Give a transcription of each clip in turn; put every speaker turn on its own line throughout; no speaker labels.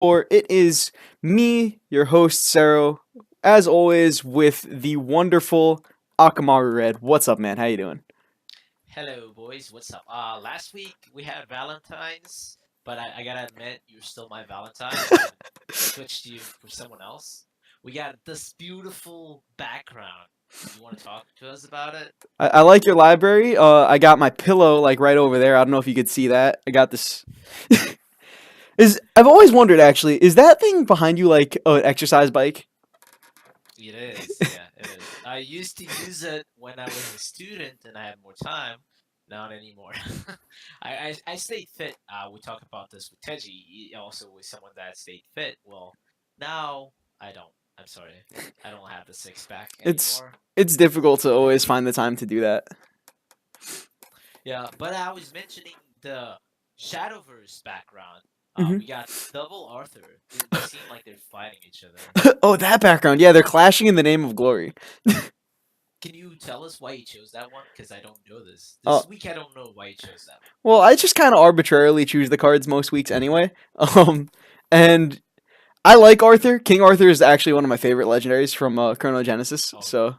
Or it is me, your host, Sero, as always, with the wonderful Akamaru Red. What's up, man? How you doing?
Hello, boys. What's up? Last week we had Valentine's, but I gotta admit, you're still my Valentine. I haven't switched you for someone else. We got this beautiful background. You want to talk to us about it?
I like your library. I got my pillow like right over there. I don't know if you could see that. I got this. Is I've always wondered actually, is that thing behind you like an exercise bike?
It is, yeah, it is. I used to use it when I was a student and I had more time. Not anymore. I stayed fit. We talked about this with Teji. He also was someone that stayed fit. Well, now I don't. I'm sorry. I don't have the six pack
It's
anymore.
it's difficult to always find the time to do that.
Yeah, but I was mentioning the Shadowverse background.
hmm
We got Double Arthur. They seem like they're fighting each other.
oh, that background. Yeah, they're clashing in the name of glory.
Can you tell us why you chose that one? Because I don't know this.
Uh,
This week I don't know why you chose that
well, I just kind of arbitrarily choose the cards most weeks anyway. And I like Arthur. King Arthur is actually one of my favorite legendaries from Chrono Genesis.
one. Oh,
So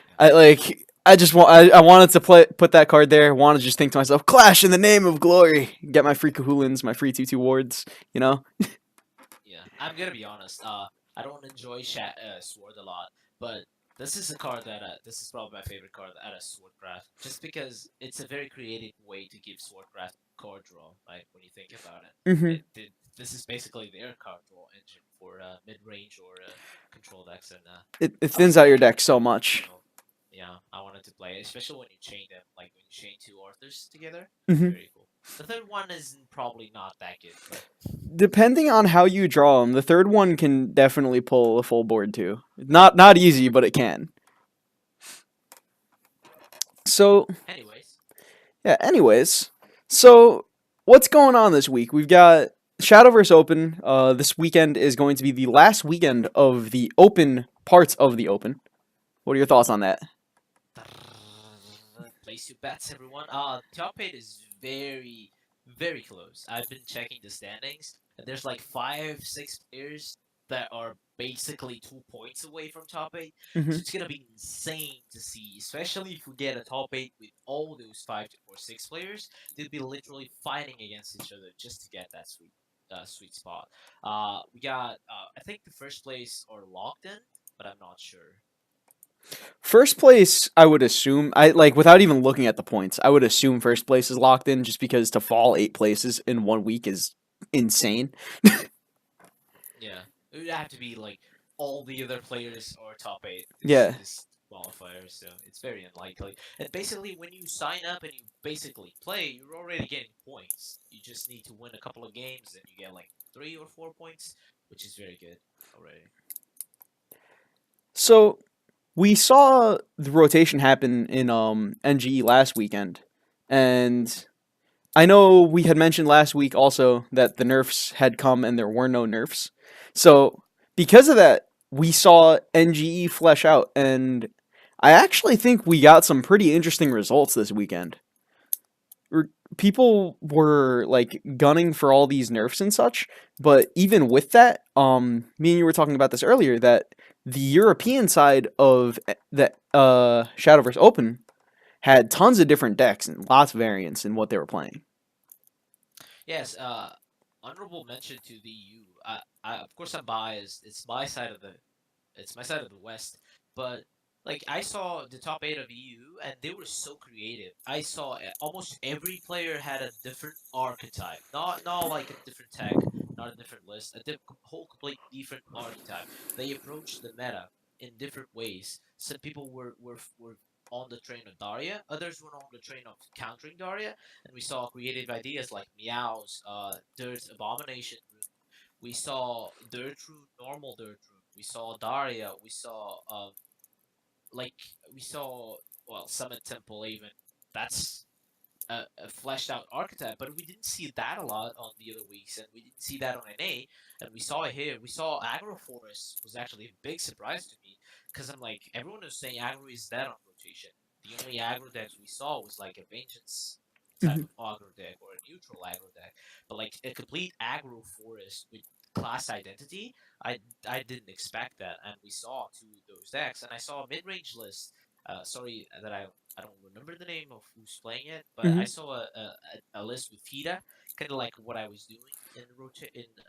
yeah.
I like. I just want. I wanted to put that card there. Want to just think to myself, clash in the name of glory. Get my free Kahulins, my free 2/2 wards. You know.
Yeah, I'm gonna be honest. I don't enjoy Sword a lot, but this is probably my favorite card out of Swordcraft, just because it's a very creative way to give Swordcraft card draw. Right, when you think about
hmm
this is basically their card draw engine for mid range or control decks, and
it
I was
thins out your
thinking
deck
of
so
it.
much.
So yeah, I wanted to play it, especially when you chain them, like when you chain two Arthurs together. It's
hmm
very cool. The third one is probably not that good, but
Depending on how you draw them, the third one can definitely pull a full board too. Not easy, but it can. So
anyways.
yeah. Anyways, so what's going on this week? We've got Shadowverse Open. This weekend is going to be the last weekend of the open parts of the open. What are your thoughts on that?
Place your bets, everyone. Top eight is very close. I've been checking the standings, and there's like five, six players that are basically 2 points away from top eight.
hmm
So it's gonna be insane to see, especially if we get a top eight with all those or six players. They'll be literally fighting against each other just to get that sweet spot. We got, I think the first place are locked in, but I'm not sure.
First place, I would assume. I like without even looking at the points. I would assume first place is locked in, just because to fall 8 places in 1 week is insane.
Yeah, it would have to be like all the other players are top eight
Yeah,
this qualifier, so it's very unlikely. And basically, when you sign up and you basically play, you're already getting points. You just need to win a couple of games, and you get like 3 or 4 points, which is very good already.
so we saw the rotation happen in NGE last weekend, and I know we had mentioned last week also that the nerfs had come and there were no nerfs. So because of that, we saw NGE flesh out, and I actually think we got some pretty interesting results this weekend. People were like gunning for all these nerfs and such, but even with that, me and you were talking about this earlier that the European side of the Shadowverse Open had tons of different decks and lots of variants in what they were playing.
Yes, honorable mention to the EU. Of course I'm biased. It's my side of the West, but like I saw the top eight of EU, and they were so creative. I saw almost every player had a different archetype, not like a different tech, not a different list, whole complete different archetype. They approached the meta in different ways. Some people were on the train of Daria, others were on the train of countering Daria, and we saw creative ideas like Meow's, Dirt's Abomination Rune. We saw Dirt Rune, normal Dirt Rune. We saw Daria. Like we saw well Summit Temple even. That's a fleshed out archetype, but we didn't see that a lot on the other weeks, and we didn't see that on NA, and we saw it here. We saw Aggro Forest was actually a big surprise to me because I'm like everyone was saying Aggro is dead on rotation. The only aggro decks we saw was like a Vengeance type
Mhm.
of aggro deck or a neutral aggro deck, but like a complete aggro forest with class identity. I I didn't expect that, and we saw two of those decks, and I saw a mid range list. Sorry that I don't remember the name of who's playing it, but I
Hmm.
saw a list with Fida, kind of like what I was doing in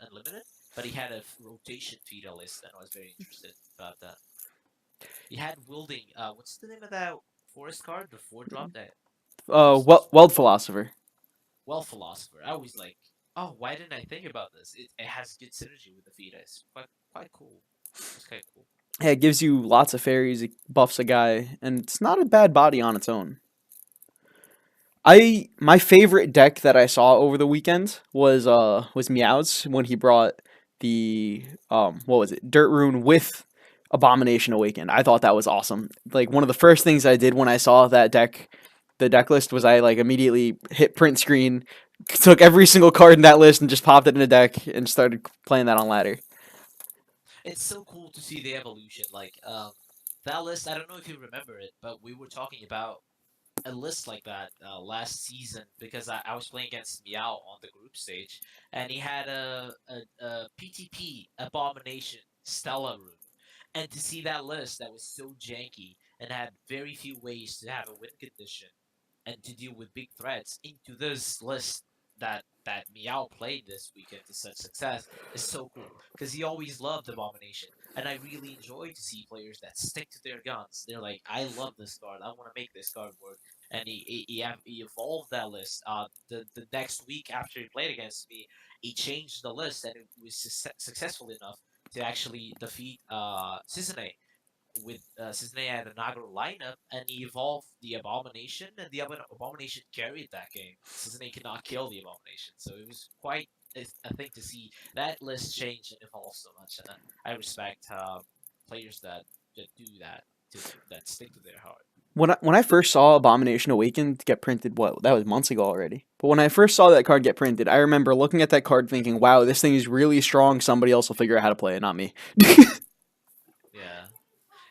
Unlimited, but he had a rotation Fida list, and I was very interested about that. He had Wielding. What's the name of that forest card? The 4 drop that uses
Weld philosopher.
Well Philosopher. I was like, oh, why didn't I think about this? It has good synergy with the Vita. It's quite cool. It's quite cool.
Yeah, it gives you lots of fairies, it buffs a guy, and it's not a bad body on its own. My favorite deck that I saw over the weekend was Meow's when he brought the what was it, Dirt Rune with Abomination Awakened. I thought that was awesome. Like one of the first things I did when I saw that deck, the deck list, was I like immediately hit print screen, took every single card in that list and just popped it in a deck and started playing that on ladder.
It's so cool to see the evolution. Like that list. I don't know if you remember it, but we were talking about a list like that last season because I was playing against Meow on the group stage, and he had a PTP Abomination Stella rune. And to see that list that was so janky and had very few ways to have a win condition and to deal with big threats into this list that Meow played this weekend to such success is so cool because he always loved Abomination, and I really enjoy to see players that stick to their guns. They're like, I love this card, I want to make this card work, and he evolved that list. The next week after he played against me, he changed the list, and it was successful enough to actually defeat Sisane with Cincinnati had an inaugural lineup, and he evolved the Abomination, and the Abomination carried that game. Cincinnati could not kill the Abomination, so it was quite a thing to see that list change and evolve so much. And I respect players that do that, that stick to their heart.
When I first saw Abomination Awakened get printed, what that was months ago already. But when I first saw that card get printed, I remember looking at that card thinking, "Wow, this thing is really strong. Somebody else will figure out how to play it, not me."
Yeah.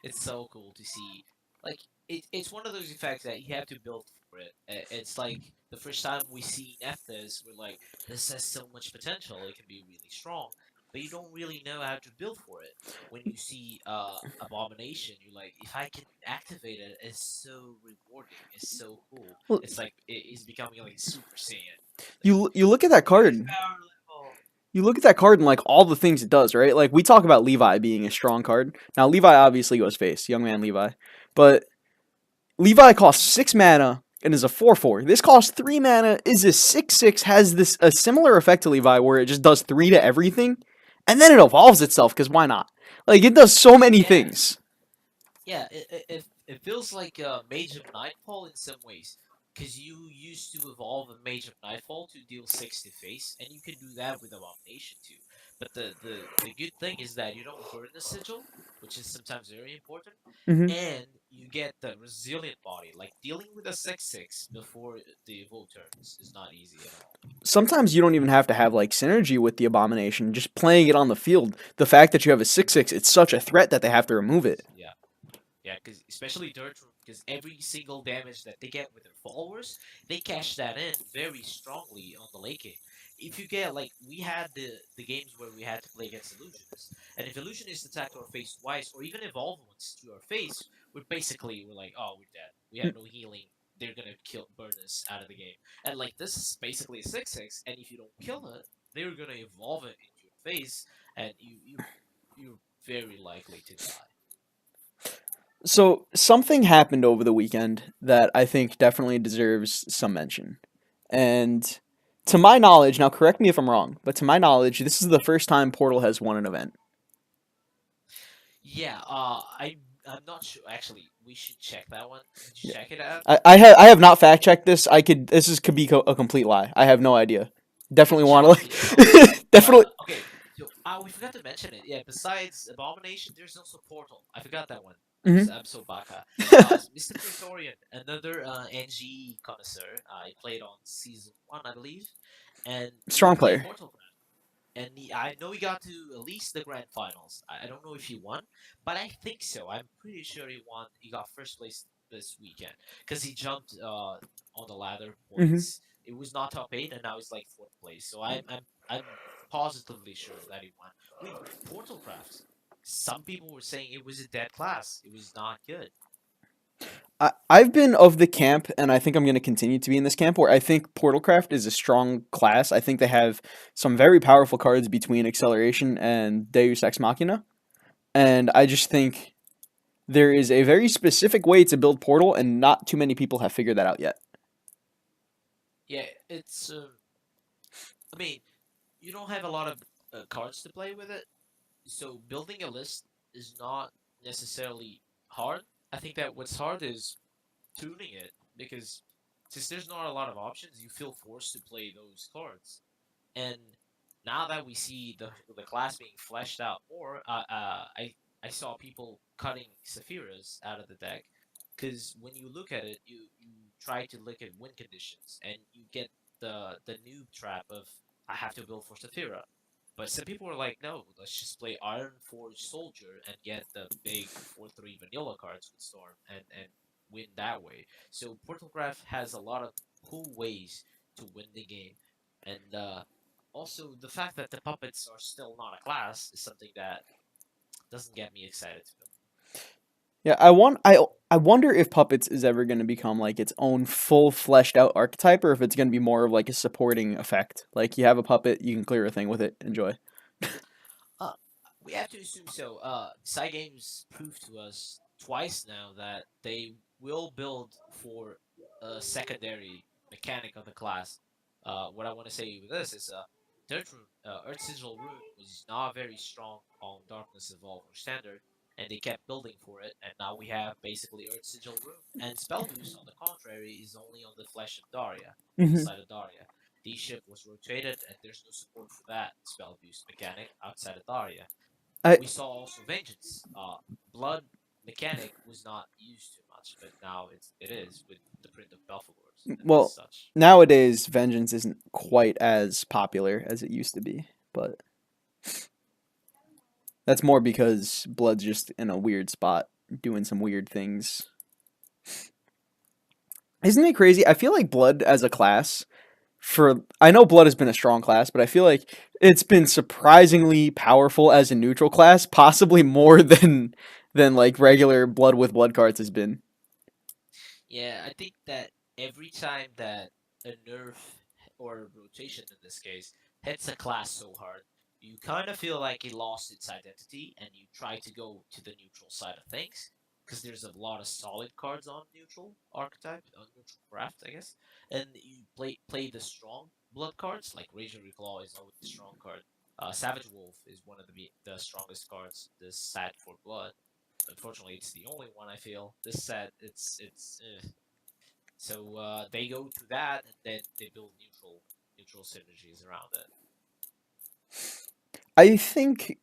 It's so cool to see. Like it's one of those effects that you have to build for it. It's like the first time we see Nephthys, we're like, this has so much potential. It can be really strong, but you don't really know how to build for it. When you see Abomination, you're like, if I can activate it, it's so rewarding. It's so cool.
Well,
It's like it is becoming like Super Saiyan. Like
you look at that
increase
card.
power level.
You look at that card and like all the things it does, right? Like we talk about Levi being a strong card. Now Levi obviously goes face, young man Levi, but Levi costs 6 mana and is a 4/4. This costs 3 mana, is a 6/6, has this a similar effect to Levi where it just does 3 to everything, and then it evolves itself because why not? Like it does so many
Yeah,
things.
yeah, it feels like Mage of Nightfall in some ways, because you used to evolve a Mage of Nightfall to deal 6 to face, and you can do that with Abomination too. But the good thing is that you don't burn the sigil, which is sometimes very important,
Hmm.
and you get the resilient body. Like dealing with a 6/6 before the evolve turns is not easy at all.
Sometimes you don't even have to have like synergy with the abomination. Just playing it on the field, the fact that you have a 6/6, it's such a threat that they have to remove it.
Yeah. Yeah, because especially Dirt Room, because every single damage that they get with their followers, they cash that in very strongly on the late game. If you get like we had the games where we had to play against illusionists, and if illusionists attack our face twice, or even evolve once to our face, we're like, oh, we're dead. We have no healing. They're gonna burn us out of the game. And like this is basically a 6/6, and if you don't kill it, they're gonna evolve it into your face, and you're very likely to die.
So something happened over the weekend that I think definitely deserves some mention. And to my knowledge, now correct me if I'm wrong, but to my knowledge, this is the first time Portal has won an event.
Yeah, I'm not sure. Actually, we should check that one. Did you
Yeah.
check it out?
I have not fact checked this. Could be a complete lie. I have no idea. Definitely want to
Check. Oh,
like definitely.
okay. So, we forgot to mention it. Yeah, besides Abomination, there's also Portal. I forgot that one.
Hmm.
I'm so baka. Mr. Praetorian, another NG connoisseur. I played on season 1, I believe, and he
Strong
played
player.
Portal. And I know he got to at least the grand finals. I don't know if he won, but I think so. I'm pretty sure he won. He got first place this weekend because he jumped on the ladder
Hmm.
points. It was not top 8, and now he's like fourth place. So I'm positively sure that he won. With Portalcraft, some people were saying it was a dead class. It was not good.
I've been of the camp, and I think I'm going to continue to be in this camp, where I think Portalcraft is a strong class. I think they have some very powerful cards between Acceleration and Deus Ex Machina. And I just think there is a very specific way to build Portal, and not too many people have figured that out yet.
Yeah, it's. I mean, you don't have a lot of cards to play with it, so building a list is not necessarily hard. I think that what's hard is tuning it because since there's not a lot of options, you feel forced to play those cards. And now that we see the class being fleshed out more, I saw people cutting Sephiras out of the deck because when you look at it, you try to look at win conditions and you get the noob trap of I have to build for Sephira. But some people were like, no, let's just play Iron Forge Soldier and get the big 4/3 vanilla cards with Storm and win that way. So Portalgraph has a lot of cool ways to win the game. And also, the fact that the puppets are still not a class is something that doesn't get me excited to build.
Yeah, I wonder if Puppets is ever going to become like its own full fleshed out archetype, or if it's going to be more of like a supporting effect. Like you have a puppet, you can clear a thing with it. Enjoy.
Uh, we have to assume so. Cygames proved to us twice now that they will build for a secondary mechanic of the class. What I want to say with this is, Dirt Rune, Earth Sigil Rune was not very strong on Darkness Evolve or Standard, and they kept building for it, and now we have basically Earth Sigil Rune. And Spell Boost, on the contrary, is only on the Flesh of Daria, on the
Hmm.
side of Daria. D-Ship was rotated, and there's no support for that spell boost mechanic outside of Daria.
I
We saw also Vengeance. Blood mechanic was not used too much, but now it is with the print of Belphegors and
well
such.
nowadays Vengeance isn't quite as popular as it used to be, but that's more because Blood's just in a weird spot doing some weird things. Isn't it crazy? I feel like Blood as a class for I know Blood has been a strong class, but I feel like it's been surprisingly powerful as a neutral class, possibly more than like regular Blood with Blood cards has been.
Yeah, I think that every time that a nerf or a rotation in this case hits a class so hard, you kind of feel like it lost its identity and you try to go to the neutral side of things because there's a lot of solid cards on neutral archetype, on neutral craft, I guess. And you play the strong blood cards, like Rage and Reclaw is always a strong card. Savage Wolf is one of the strongest cards this set for blood. Unfortunately, it's the only one I feel. This set, it's so they go to that and then they build neutral synergies around it.
I think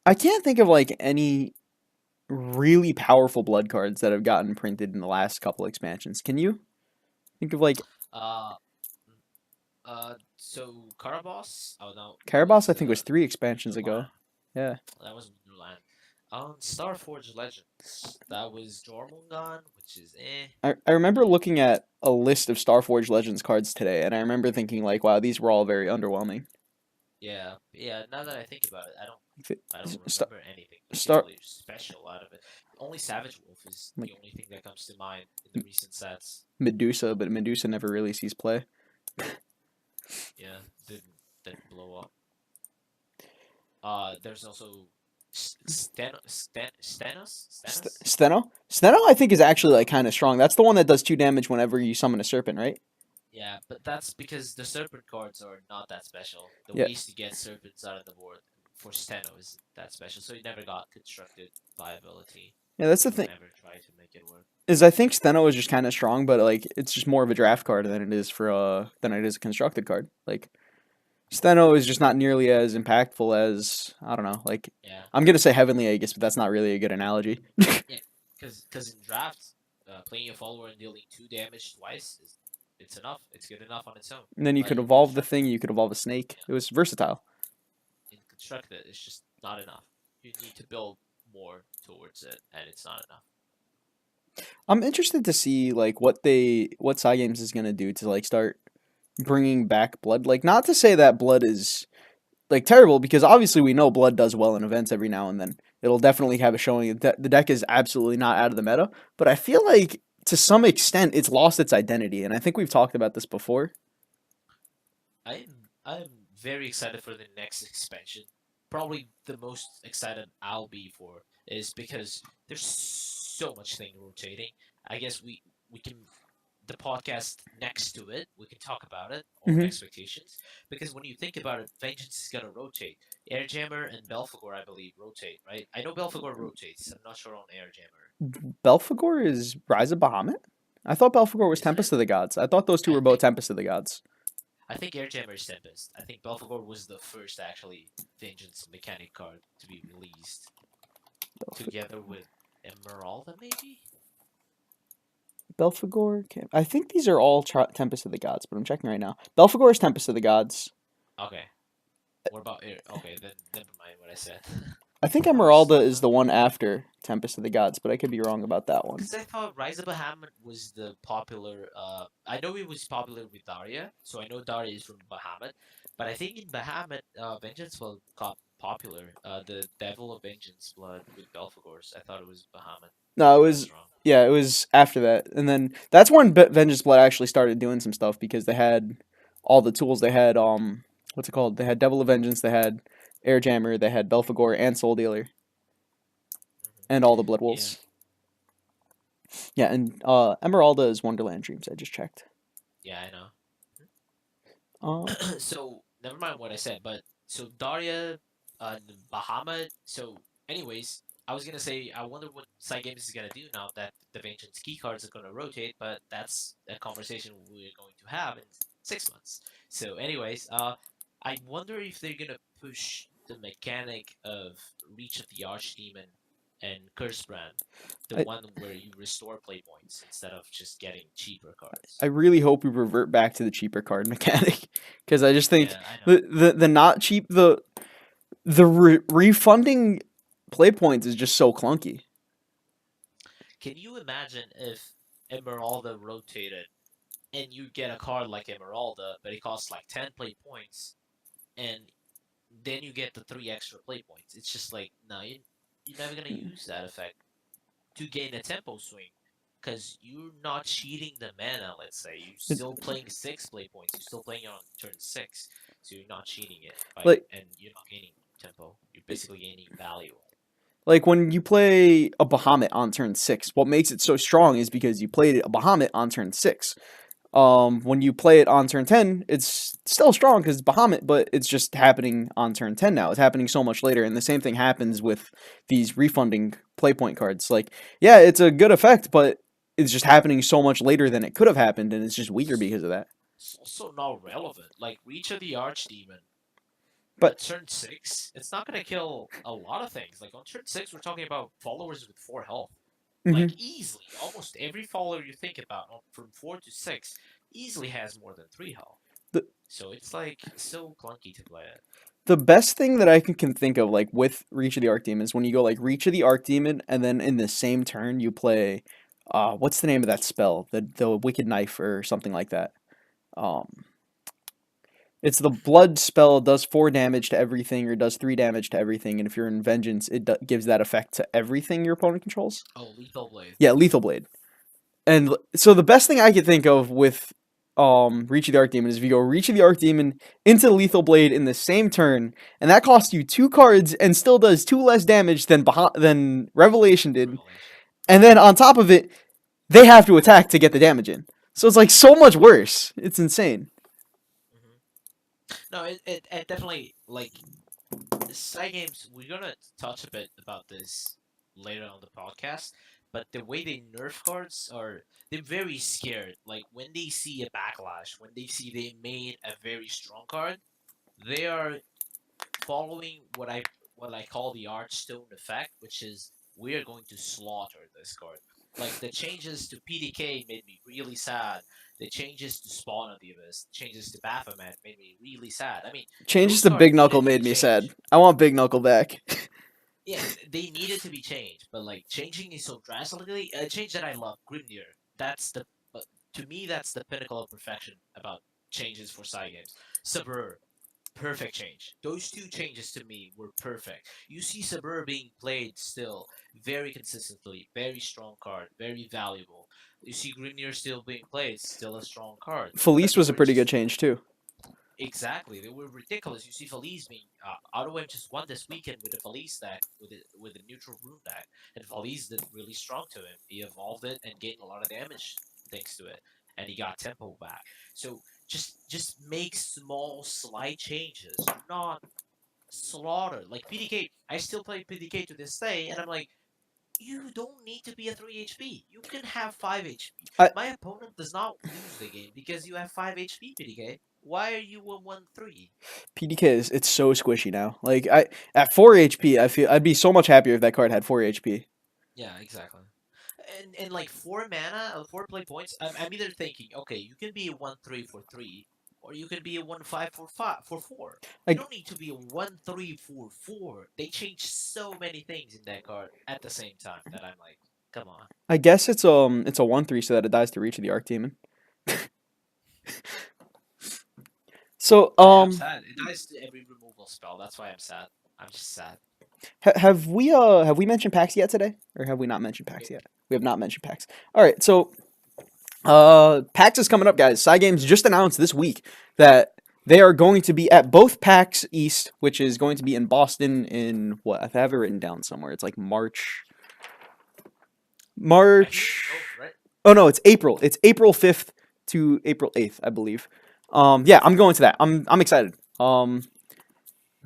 I can't think of like any really powerful blood cards that have gotten printed in the last couple expansions. Can you think of like
Uh, so Caraboss. Oh no, that
Caraboss?
was
I think was 3 expansions ago.
Wonderland.
Yeah,
That was Wonderland. On Starforge Legends, that was Jormungand, which is
I remember
eh.
looking at a list of Starforge Legends cards today, and I remember thinking like, wow, these were all very underwhelming.
Yeah, yeah. Now that I think about it,
If it-
I don't
Star,
remember anything
Star
particularly special out of it. Only Savage Wolf is
like
the only thing that comes to mind in the recent sets.
Medusa, but Medusa never really sees play.
Yeah, didn't blow up. There's also Stenos.
Steno, I think is actually like kind of strong. That's the one that does 2 damage whenever you summon a serpent, right?
Yeah, but that's because the serpent cards are not that special. The
Yeah,
ways to get serpents out of the board for Steno isn't that special, so he never got constructed viability.
yeah. That's the
No one
thing.
ever tried to make it work.
Is I think Steno is just kind of strong, but like it's just more of a draft card than it is for than it is a constructed card. Like Steno is just not nearly as impactful as I don't know. Like
Yeah,
I'm gonna say Heavenly Aegis, but that's not really a good analogy.
yeah, because in draft, playing a follower and dealing 2 damage twice is it's enough. It's good enough on its own.
And then you
But
could
in
evolve the
constructed,
thing. You could evolve a snake.
yeah,
It was versatile.
in constructed, it's just not enough. You need to build more towards it, and it's not enough.
I'm interested to see like what Psy Games is gonna do to like start bringing back blood. Like not to say that blood is like terrible because obviously we know blood does well in events every now and then. It'll definitely have a showing. The deck is absolutely not out of the meta, but I feel like to some extent it's lost its identity, and I think we've talked about this before.
I'm very excited for the next expansion. Probably the most excited I'll be for is because there's so much thing rotating. I guess we can the podcast next to it, we can talk about it, our
Hmm.
expectations. Because when you think about it, Vengeance is gonna rotate. Airjammer and Belphegor, I believe, rotate, right? I know Belphegor rotates. I'm not sure on Airjammer.
Belphegor is Rise of Bahamut. I thought Belphegor was
Isn't it?
Tempest of the Gods. I thought those two
I
were both
think
Tempest of the Gods.
I think Airjammer is Tempest. I think Belphegor was the first actually Vengeance mechanic card to be released together with Emeralda, maybe.
Belphegor. I think these are all Tempest of the Gods, but I'm checking right now. Belphegor is Tempest of the Gods.
Okay. What about Air? Okay, then never mind what I said.
I think
I was
Emeralda
like,
is the one after Tempest of the Gods, but I could be wrong about that one.
because I thought Rise of Bahamut was the popular. I know it was popular with Daria, so I know Daria is from Bahamut. But I think in Bahamut, Vengeance Blood got popular. The Devil of Vengeance Blood with Belphegors. I thought it was Bahamut.
No, it
Maybe I
was
was wrong.
yeah, it was after that, and then that's when Vengeance Blood actually started doing some stuff because they had all the tools. They had what's it called? They had Devil of Vengeance. They had Airjammer. They had Belphegor and Soul Dealer
Hmm.
and all the Blood
Yeah,
Wolves. Yeah, and Emeralda is Wonderland Dreams. I just checked.
yeah, I know.
Uh,
So never mind what I said, but so Daria, Bahamut. So, anyways, I was gonna say I wonder what Side Games is gonna do now that the Vengeance key cards are gonna rotate, but that's a conversation we're going to have in 6 months. So, anyways, I wonder if they're gonna push the mechanic of Reach of the Archdemon and Curse Brand, the
I
one where you restore play points instead of just getting cheaper
I
cards.
really hope we revert back to the cheaper card mechanic because I just think
Yeah, I know.
the not cheap the refunding play points is just so clunky.
Can you imagine if Emeralda rotated and you get a card like Emeralda, but it costs like 10 play points, and then you get the 3 extra play points? It's just like, no, you're never going to use that effect to gain a tempo swing because you're not cheating the mana, let's say. You're still playing 6 play points, you're still playing it on turn 6, so you're not cheating it,
Like
and you're not gaining tempo. You're basically gaining value.
Like when you play a Bahamut on turn 6, what makes it so strong is because you played a Bahamut on turn 6. When you play it on turn 10, it's still strong because it's Bahamut, but it's just happening on turn 10 now. It's happening so much later, and the same thing happens with these refunding playpoint cards. Like, yeah, it's a good effect, but it's just happening so much later than it could have happened, and it's just weaker because of that.
It's also not relevant. Like, Reach of the Archdemon
But
at turn 6, it's not going to kill a lot of things. Like, on turn 6, we're talking about followers with 4 health. Like,
mhm.
easily, almost every follower you think about from 4 to 6 easily has more than 3 health.
the
So it's, like, so clunky to play it.
the best thing that I can think of, like with Reach of the Archdemon, is when you go like Reach of the Archdemon, and then in the same turn you play, what's the name of that spell? The Wicked Knife or something like that. Um, it's the blood spell. Does 4 damage to everything, or does 3 damage to everything, and if you're in Vengeance, it gives that effect to everything your opponent controls.
Oh, Lethal Blade.
Yeah, Lethal Blade. And so the best thing I could think of with Reach of the Archdemon is if you go Reach of the Archdemon into Lethal Blade in the same turn, and that costs you 2 cards and still does 2 less damage than Revelation did.
Revelation.
And then on top of it, they have to attack to get the damage in. So it's like so much worse. It's insane.
No, it definitely, like, side games, we're gonna touch a bit about this later on the podcast, but the way they nerf cards are, they're very scared. Like, when they see a backlash, when they see they made a very strong card, they are following what I call the Archstone effect, which is we are going to slaughter this card. Like, the changes to PDK made me really sad. The changes to Spawn of the Abyss, changes to Baphomet made me really sad. I mean,
Changes
those
to
cards
Big Knuckle
needed to be
made me sad.
changed.
I want Big Knuckle back.
Yeah, they needed to be changed, but like changing it so drastically, a change that I love, Grimnir. That's the, but to me, that's the pinnacle of perfection about changes for side games. Subrur. perfect change. Those two changes to me were perfect. You see Sabur being played still very consistently, very strong card, very valuable. You see Grenier still being played, still a strong card. But
Felice
they
was a
were
pretty good
just
change too.
exactly they were ridiculous. You see Felice being Auto just won this weekend with a Felice deck with a neutral rune deck, and Felice did really strong to him. He evolved it and gained a lot of damage thanks to it, and he got tempo back. So just make small slight changes. Do not slaughter like PDK. I still play PDK to this day, and I'm like, you don't need to be a 3 HP. You can have 5 HP.
I,
My opponent does not lose the game because you have 5 HP, PDK. Why are you a 1-3?
PDK is it's so squishy now. Like I at 4 HP, I feel I'd be so much happier if that card had 4 HP.
Yeah, exactly. And like 4 mana, 4 play points, I'm either thinking, okay, you can be a 1-3 for 3, or you can be a 1-5 for 5 for 4. You
Like
don't need to be a 1-3 for 4. They changed so many things in that card at the same time that I'm like, come on.
I guess it's a 1/3 so that it dies to Reach of the Arc Demon. So
I'm sad. It dies to every removal spell. That's why I'm sad. I'm just sad.
have we mentioned PAX yet today, or have we not mentioned PAX
Nope.
yet? We have not mentioned PAX. All right, so PAX is coming up, guys. Cygames just announced this week that they are going to be at both PAX East, which is going to be in Boston in what I have it written down somewhere. It's like March.
I think
March.
both, right?
Oh no, it's April. It's April 5th to April 8th, I believe. Yeah, I'm going to that. I'm excited.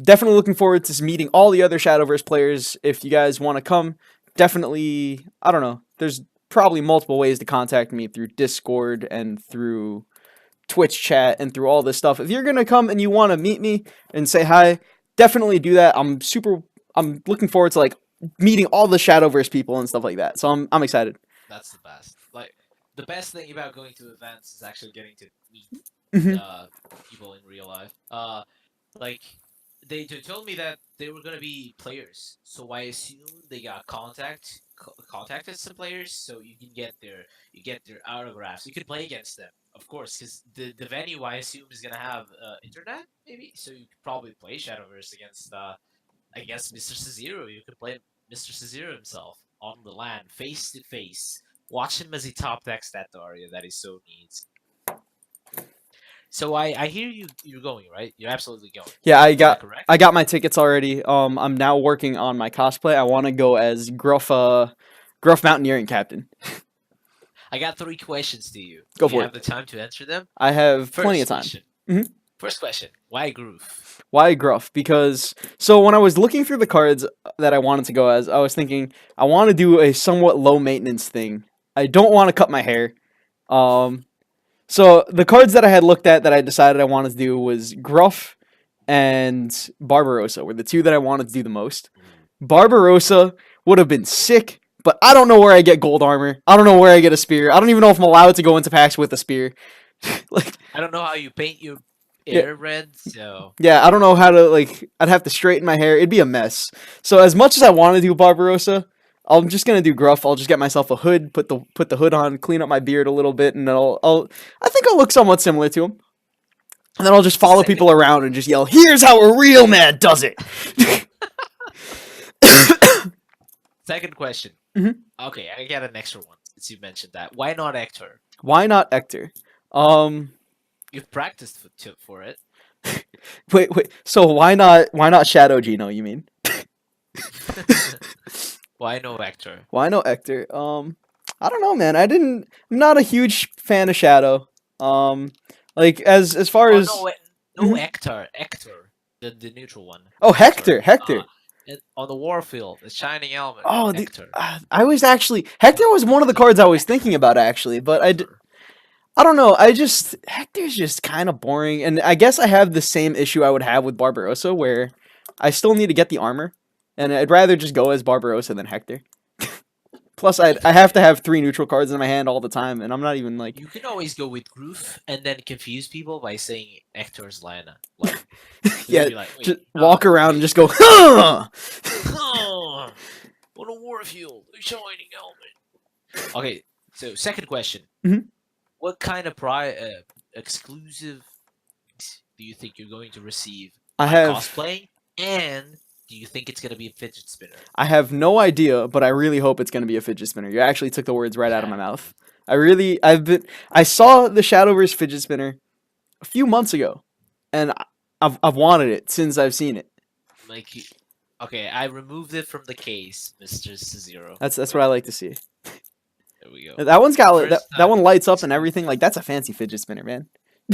Definitely looking forward to meeting all the other Shadowverse players. If you guys want to come, definitely. I don't know. There's probably multiple ways to contact me through Discord and through Twitch chat and through all this stuff. If you're gonna come and you want to meet me and say hi, definitely do that. I'm looking forward to like meeting all the Shadowverse people and stuff like that. So I'm excited.
That's the best. Like the best thing about going to events is actually getting to meet
Hmm.
people in real life. Like they told me that they were gonna be players, so I assume they got contacted some players, so you get their autographs. You can play against them, of course, because the venue I assume is gonna have internet maybe, so you could probably play Shadowverse against I guess Mr. Cezero. You could play Mr. Cezero himself on the land, face to face. Watch him as he top decks that Daria that he so needs. So I hear you're going, right? You're absolutely going.
Yeah,
Is that correct?
I got my tickets already. I'm now working on my cosplay. I want to go as Gruff Mountaineering Captain.
I got 3 questions to you.
Go
Do you
for
have
it.
the time to answer them?
I have plenty of
First
time.
question.
Mhm.
First question. Why Groove?
Why Gruff? Because so when I was looking through the cards that I wanted to go as, I was thinking I want to do a somewhat low maintenance thing. I don't want to cut my hair. Um, so the cards that I had looked at that I decided I wanted to do was Gruff and Barbarossa were the two that I wanted to do the most. Barbarossa would have been sick, but I don't know where I get gold armor. I don't know where I get a spear. I don't even know if I'm allowed to go into packs with a spear. Like,
I don't know how you paint your
yeah,
hair red, so
yeah, I don't know how to like. I'd have to straighten my hair. It'd be a mess. So as much as I want to do Barbarossa, I'm just gonna do Gruff. I'll just get myself a hood, put the hood on, clean up my beard a little bit, and then I think I'll look somewhat similar to him. And then I'll just follow
second
people around and just yell, "Here's how a real man does it."
second question.
Mhm.
Okay, I got an extra one since you mentioned that. Why not Hector?
Why not Ector? Um,
You've practiced for it.
wait. So why not Shadow Gino? You mean?
Why no Hector?
Why no Ector? I don't know, man. I'm not a huge fan of Shadow. Um, like as far
Oh
as
no, no
Mhm.
Hector, the neutral one.
Oh,
Hector.
Hector.
On the warfield, the shining element.
Oh,
Hector.
I was actually Hector was one of the cards I was thinking about actually, but
Hector.
I don't know. Hector's just kind of boring, and I guess I have the same issue I would have with Barbarossa, where I still need to get the armor, and I'd rather just go as Barbarossa than Hector. Plus, I have to have 3 neutral cards in my hand all the time, and I'm not even like
You can always go with Groove and then confuse people by saying Hector's Lana. Like, they'll
yeah,
be like, wait,
just walk around and just go, huh!
oh, what a warfield, a shining element. Okay, so second question.
Mhm.
What kind of exclusive do you think you're going to receive
I
by
have
cosplaying? And do you think it's gonna be a fidget spinner?
I have no idea, but I really hope it's going to be a fidget spinner. You actually took the words right out of my
Yeah.
mouth. I saw the Shadowverse fidget spinner a few months ago, and I've wanted it since I've seen it.
Like, okay, I removed it from the case, Mister Zero.
That's what
Wait,
I like to see.
there we go.
That one's got
First
that
time.
one lights up and everything. Like that's a fancy fidget spinner, man.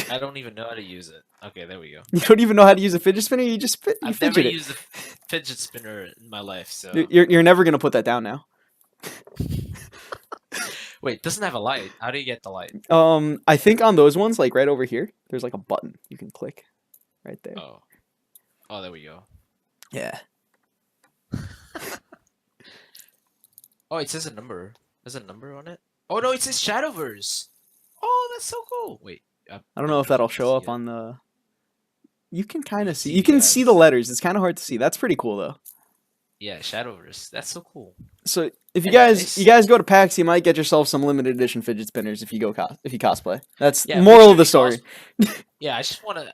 I don't even know how to use it. Okay, there we go.
You don't even know how to use a fidget spinner. You just you
I've never
fidget it.
used a fidget spinner in my life, so.
You're never gonna put that down now.
Wait, it doesn't have a light. How do you get the light?
I think on those ones, like right over here, there's like a button you can click, right there.
Oh. Oh, there we go.
Yeah.
Oh, it says a number. There's a number on it. Oh no, it says Shadowverse. Oh, that's so cool. Wait,
I don't know if that'll show up on the. You can kind of see. You
the
can see the
ads.
letters. It's kind of hard to see. That's pretty cool though.
Yeah, Shadowverse. That's so cool.
So if you
Anyways.
guys go to PAX, you might get yourself some limited edition fidget spinners if you go if you cosplay. That's
Yeah,
moral of
make
the
sure you
story.
Yeah, I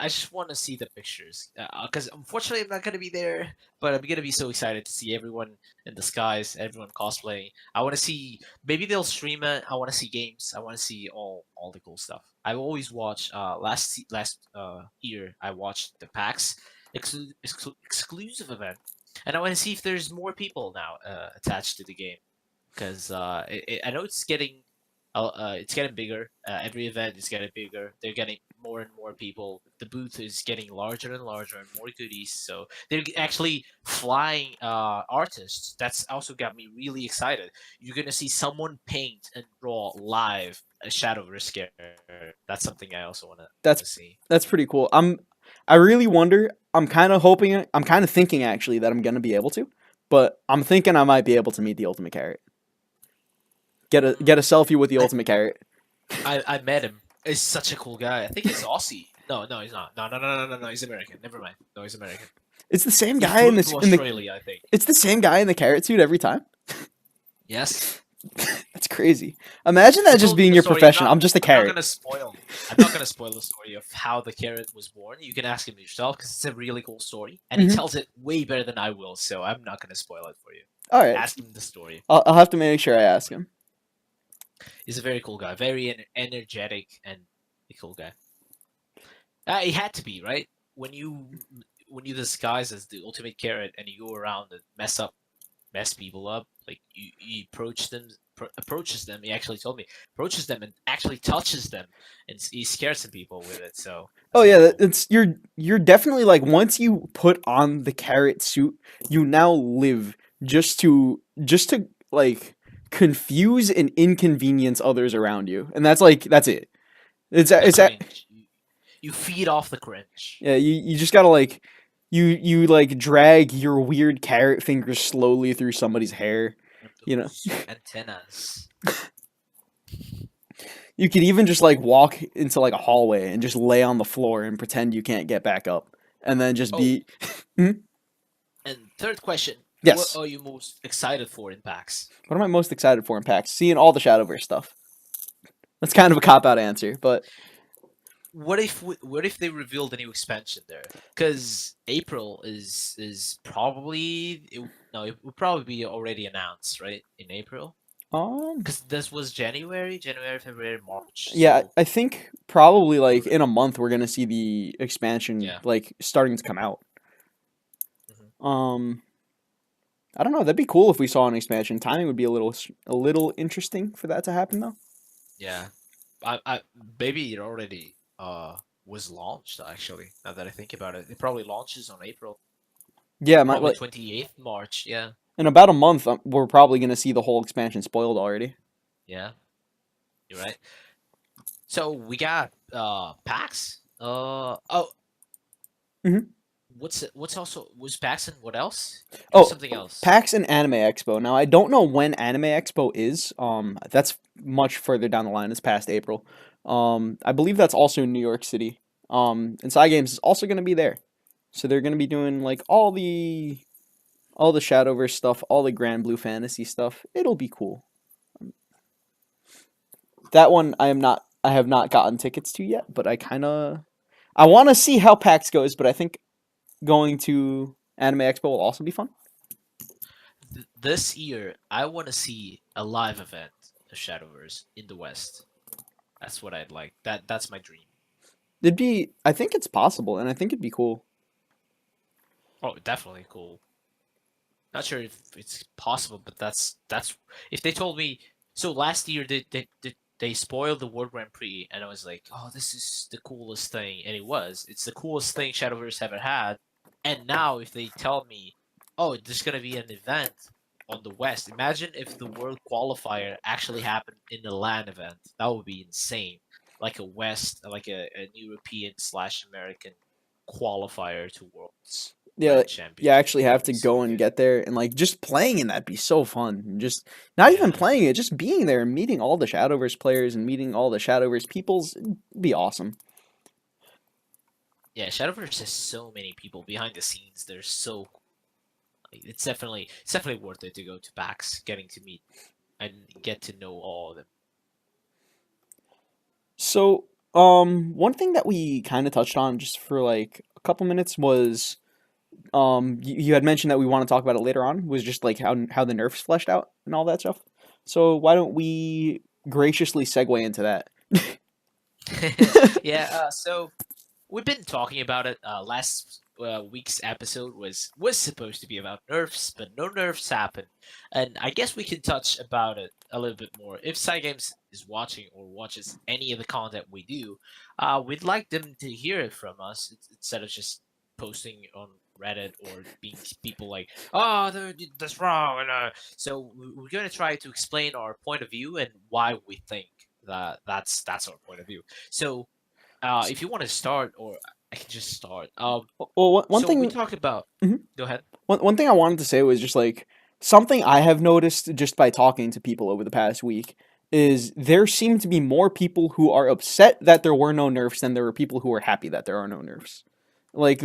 just wanna see the pictures. Because unfortunately I'm not gonna be there, but I'm gonna be so excited to see everyone in the skies, everyone cosplaying. I wanna see maybe they'll stream it. I wanna see games. I wanna see all the cool stuff. I've always watched last year I watched the PAX exclusive event, and I want to see if there's more people now attached to the game because I know it's getting bigger. Every event is getting bigger. They're getting more and more people. The booth is getting larger and larger and more goodies. So they're actually flying artists. That's also got me really excited. You're gonna see someone paint and draw live a Shadowverse character. That's something I also want
That's
to see.
that's pretty cool. I really wonder. I'm kind of hoping. I'm kind of thinking actually that I'm gonna be able to, but I'm thinking I might be able to meet the Ultimate Carrot. Get a selfie with the Ultimate Carrot.
I met him. He's such a cool guy. I think he's Aussie. No, he's not. No. He's American. Never mind. No, he's American.
It's the same
He
guy
flew
in
to
this
Australia, I think.
It's the same guy in the carrot suit every time.
Yes.
That's crazy. Imagine that
He
just
told me
being
the
your
story.
profession. I'm just a
I'm
carrot.
not gonna spoil the story of how the carrot was born. You can ask him yourself because it's a really cool story, and he tells it way better than I will. So I'm not gonna spoil it for you.
All right.
Ask him the story.
I'll have to make sure I ask him.
He's a very cool guy, very energetic and a cool guy. He had to be right when you disguise as the ultimate carrot and you go around and mess people up. Like you approaches them. He actually told me approaches them and actually touches them, and he scares some people with it. So.
Oh yeah,
Cool.
it's you're definitely like once you put on the carrot suit, you now live just to like confuse and inconvenience others around you, and that's it. It's
Cringe. You feed off the cringe.
yeah. You just gotta like you like drag your weird carrot fingers slowly through somebody's hair. You know,
Antennas.
you could even just like walk into like a hallway and just lay on the floor and pretend you can't get back up, and then just be.
And third question.
Yes.
What are you most excited for in PAX?
What am I most excited for in PAX? Seeing all the Shadowverse stuff. That's kind of a cop out answer, but
What if they revealed a new expansion there? Because April is probably it would probably be already announced, right? In April. Because this was January, February, March.
yeah,
So
I think probably like in a month we're gonna see the expansion
Yeah.
like starting to come out.
Mhm.
I don't know. That'd be cool if we saw an expansion. Timing would be a little interesting for that to happen though.
Yeah, I maybe it already was launched actually. Now that I think about it, it probably launches on April.
Yeah,
Probably 28th March. Yeah,
in about a month we're probably gonna see the whole expansion spoiled already.
yeah, you're right. So we got PAX.
Mhm.
What's also was PAX and what else?
Oh,
Something else.
PAX and Anime Expo. Now I don't know when Anime Expo is. That's much further down the line. It's past April. I believe that's also in New York City. And Cygames is also going to be there, so they're going to be doing like all the Shadowverse stuff, all the Grand Blue Fantasy stuff. It'll be cool. That one I have not gotten tickets to yet, but I want to see how PAX goes. But I think going to Anime Expo will also be fun.
This year, I want to see a live event of Shadowverse in the West. That's what I'd like. That's my dream.
It'd be. I think it's possible, and I think it'd be cool.
Oh, definitely cool. Not sure if it's possible, but that's if they told me. So last year they spoiled the World Grand Prix, and I was like, oh, this is the coolest thing, and it was. It's the coolest thing Shadowverse ever had. And now if they tell me, oh, there's gonna be an event on the West. Imagine if the World Qualifier actually happened in the LAN event. That would be insane. Like a West, like an European slash American qualifier to Worlds
Yeah,
LAN
you
Championship.
actually
That
have
would
to
be so
go and
good.
get there, and like just playing in that'd be so fun. Just not even
Yeah.
playing it, just being there and meeting all the Shadowverse players and meeting all the Shadowverse peoples, it'd be awesome.
Yeah, Shadowverse has so many people behind the scenes. They're so like, it's definitely worth it to go to PAX, getting to meet and get to know all of them.
So, one thing that we kind of touched on just for like a couple minutes was, you had mentioned that we want to talk about it later on, was just like how the nerfs fleshed out and all that stuff. So why don't we graciously segue into that?
Yeah, so we've been talking about it. Last week's episode was supposed to be about nerfs, but no nerfs happened, and I guess we can touch about it a little bit more. If Cygames is watching or watches any of the content we do, we'd like them to hear it from us instead of just posting on Reddit or being people like, "Oh, that's wrong," and so we're going to try to explain our point of view and why we think that that's our point of view. So if you want to start, or I can just start.
Well, one
So we
thing.
talked about.
Mhm.
Go ahead.
One thing I wanted to say was just like something I have noticed just by talking to people over the past week is there seem to be more people who are upset that there were no nerfs than there were people who are happy that there are no nerfs. Like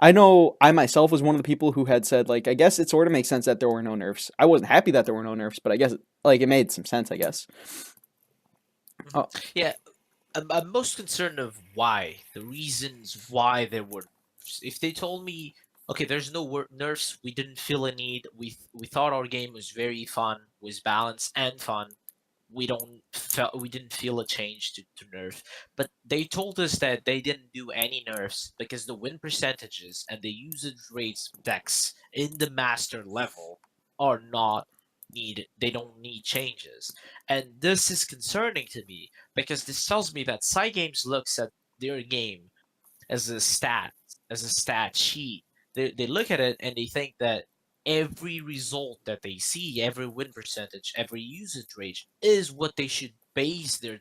I know I myself was one of the people who had said like I guess it sort of makes sense that there were no nerfs. I wasn't happy that there were no nerfs, but I guess like it made some sense, I guess.
Mhm.
Oh,
Yeah, I'm most concerned of why the reasons why there were. If they told me, okay, there's no nerfs, we didn't feel a need. We thought our game was very fun, was balanced and fun. We didn't feel a change to nerf, but they told us that they didn't do any nerfs because the win percentages and the usage rates decks in the master level are not needed. They don't need changes, and this is concerning to me because this tells me that Cygames looks at their game as a stat sheet. They look at it and they think that every result that they see, every win percentage, every usage rate is what they should base their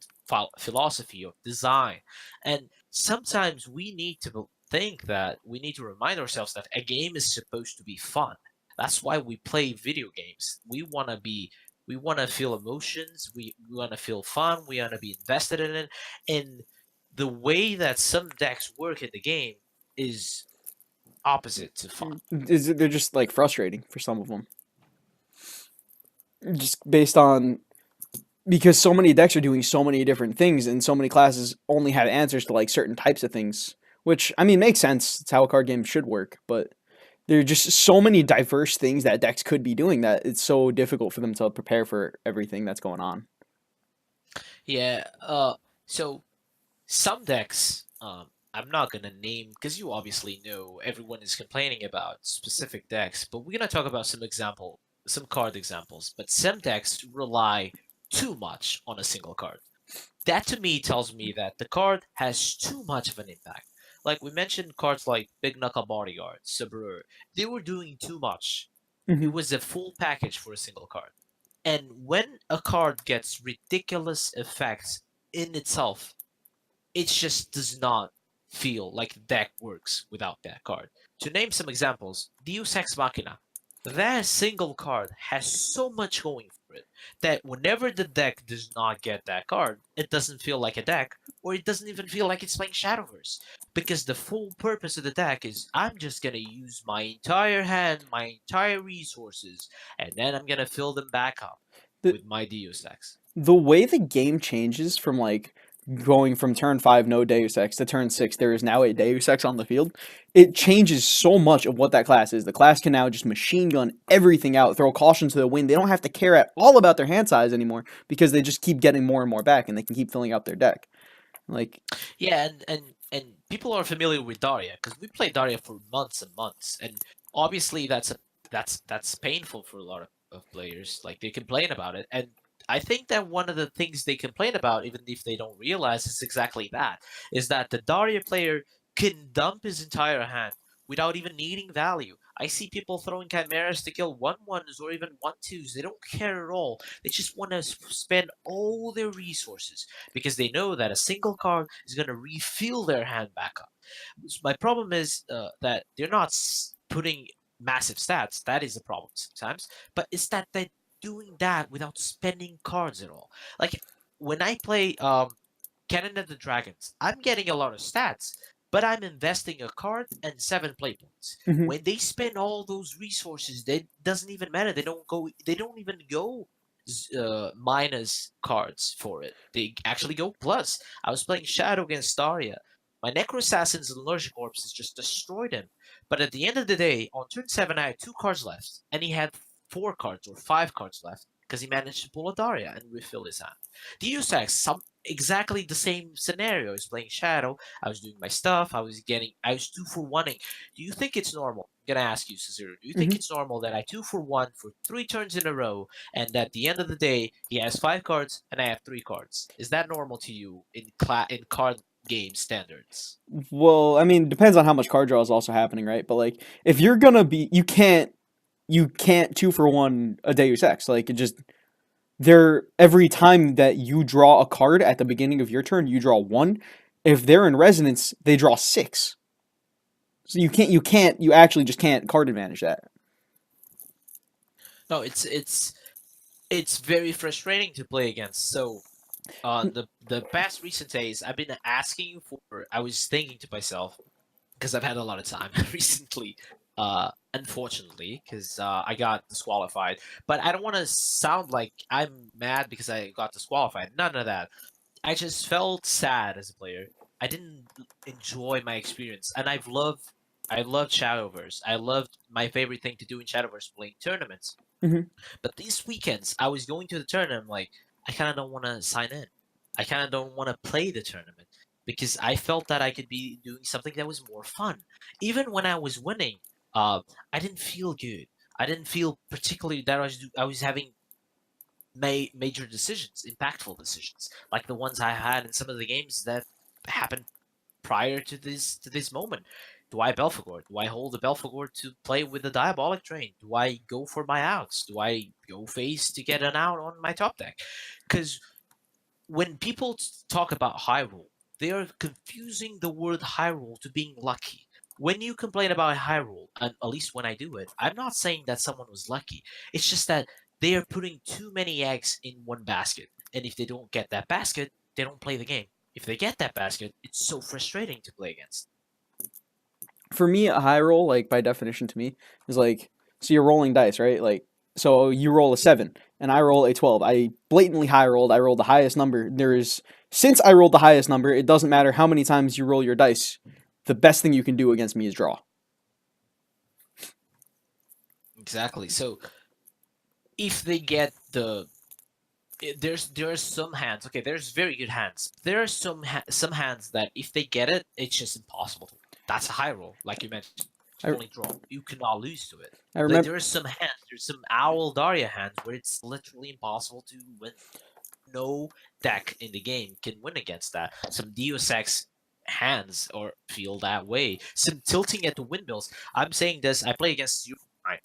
philosophy of design. And sometimes we need to think that we need to remind ourselves that a game is supposed to be fun. That's why we play video games. We want to feel emotions, we want to feel fun, we want to be invested in it. And the way that some decks work in the game is opposite to fun.
they're just like frustrating for some of them. Just based on because so many decks are doing so many different things and so many classes only have answers to like certain types of things, which I mean makes sense. It's how a card game should work, but there are just so many diverse things that decks could be doing that it's so difficult for them to prepare for everything that's going on.
Yeah. So some decks, I'm not gonna name because you obviously know everyone is complaining about specific decks, but we're gonna talk about some card examples. But some decks rely too much on a single card. That to me tells me that the card has too much of an impact. Like we mentioned, cards like Big Knuckle Bodyguard, Sabreur, they were doing too much. It
Hmm.
was a full package for a single card. And when a card gets ridiculous effects in itself, it just does not feel like the deck works without that card. To name some examples, Deus Ex Machina. That single card has so much going for it that whenever the deck does not get that card, it doesn't feel like a deck, or it doesn't even feel like it's playing Shadowverse. Because the full purpose of the deck is I'm just gonna use my entire hand, my entire resources, and then I'm gonna fill them back up
The
with my Deus Ex.
the way the game changes from like going from turn 5 no Deus Ex to turn 6 there is now a Deus Ex on the field, it changes so much of what that class is. The class can now just machine gun everything out, throw caution to the wind. They don't have to care at all about their hand size anymore because they just keep getting more and more back and they can keep filling out their deck. Like,
Yeah, and people are familiar with Daria because we played Daria for months and months, and obviously that's painful for a lot of players. Like they complain about it, and I think that one of the things they complain about, even if they don't realize, is exactly that: is that the Daria player can dump his entire hand without even needing value. I see people throwing chimeras to kill 1/1s or even 1/2s. They don't care at all. They just want to spend all their resources because they know that a single card is going to refill their hand back up. So my problem is that they're not putting massive stats. That is the problem sometimes. But it's that they're doing that without spending cards at all. Like when I play Cannon of the Dragons, I'm getting a lot of stats, but I'm investing a card and 7 play points.
mhm.
When they spend all those resources, it doesn't even matter. They don't go. They don't even go minus cards for it. They actually go plus. I was playing Shadow against Daria. My Necro Assassin's Allergic Corpses just destroyed him. But at the end of the day, on turn 7, I had 2 cards left, and he had 4 cards or 5 cards left because he managed to pull a Daria and refill his hand. Deus Ex, exactly the same scenario. I was playing Shadow. I was doing my stuff. I was 2-for-1ing. Do you think it's normal? I'm gonna ask you, Cesaro. Do you think
Mhm.
it's normal that I 2-for-1 for 3 turns in a row, and at the end of the day, he has 5 cards and I have 3 cards? Is that normal to you in card game standards?
Well, I mean, depends on how much card draw is also happening, right? But like, if you're gonna be, you can't 2 for 1 a Deus Ex. Like, it just they're every time that you draw a card at the beginning of your turn, you draw one. If they're in resonance, they draw six. So you actually just can't card advantage that.
No, it's very frustrating to play against. So the past recent days, I've been asking for. I was thinking to myself because I've had a lot of time recently. Unfortunately, because I got disqualified. But I don't want to sound like I'm mad because I got disqualified. None of that. I just felt sad as a player. I didn't enjoy my experience, and I loved Shadowverse. I loved my favorite thing to do in Shadowverse, playing tournaments.
Hmm.
But these weekends, I was going to the tournament. I'm like, I kind of don't want to sign in. I kind of don't want to play the tournament because I felt that I could be doing something that was more fun. Even when I was winning, I didn't feel good. I didn't feel particularly that I was having major decisions, impactful decisions, like the ones I had in some of the games that happened prior to this moment. Do I Belphegor? Do I hold the Belphegor to play with the Diabolic Train? Do I go for my outs? Do I go face to get an out on my top deck? Because when people talk about high roll, they are confusing the word high roll to being lucky. When you complain about high roll, and at least when I do it, I'm not saying that someone was lucky. It's just that they are putting too many eggs in one basket. And if they don't get that basket, they don't play the game. If they get that basket, it's so frustrating to play against.
For me, a high roll, like by definition to me, is like, so you're rolling dice, right? Like, so you roll a 7 and I roll a 12. I blatantly high rolled. I rolled the highest number. Since I rolled the highest number, it doesn't matter how many times you roll your dice. The best thing you can do against me is draw.
Exactly. So if they get there's some hands. Okay, there's very good hands. There are some hands that if they get it, it's just impossible to win. That's a high roll, like you mentioned.
I,
Only draw. You cannot lose to it.
I
Like
remember.
there are some hands. There's some Owl Daria hands where it's literally impossible to win. No deck in the game can win against that. Some Deus Ex hands or feel that way. Some tilting at the windmills. I'm saying this. I play against Zero Fine.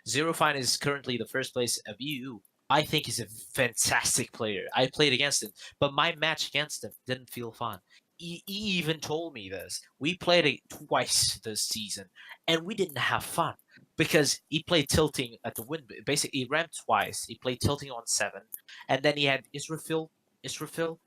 Zero Fine is currently the first place of EU. I think he's a fantastic player. I played against him, but my match against him didn't feel fun. He even told me this. We played it twice this season, and we didn't have fun because he played tilting at the wind. Basically, he rammed twice. He played tilting on 7, and then he had Israfil, Israfil,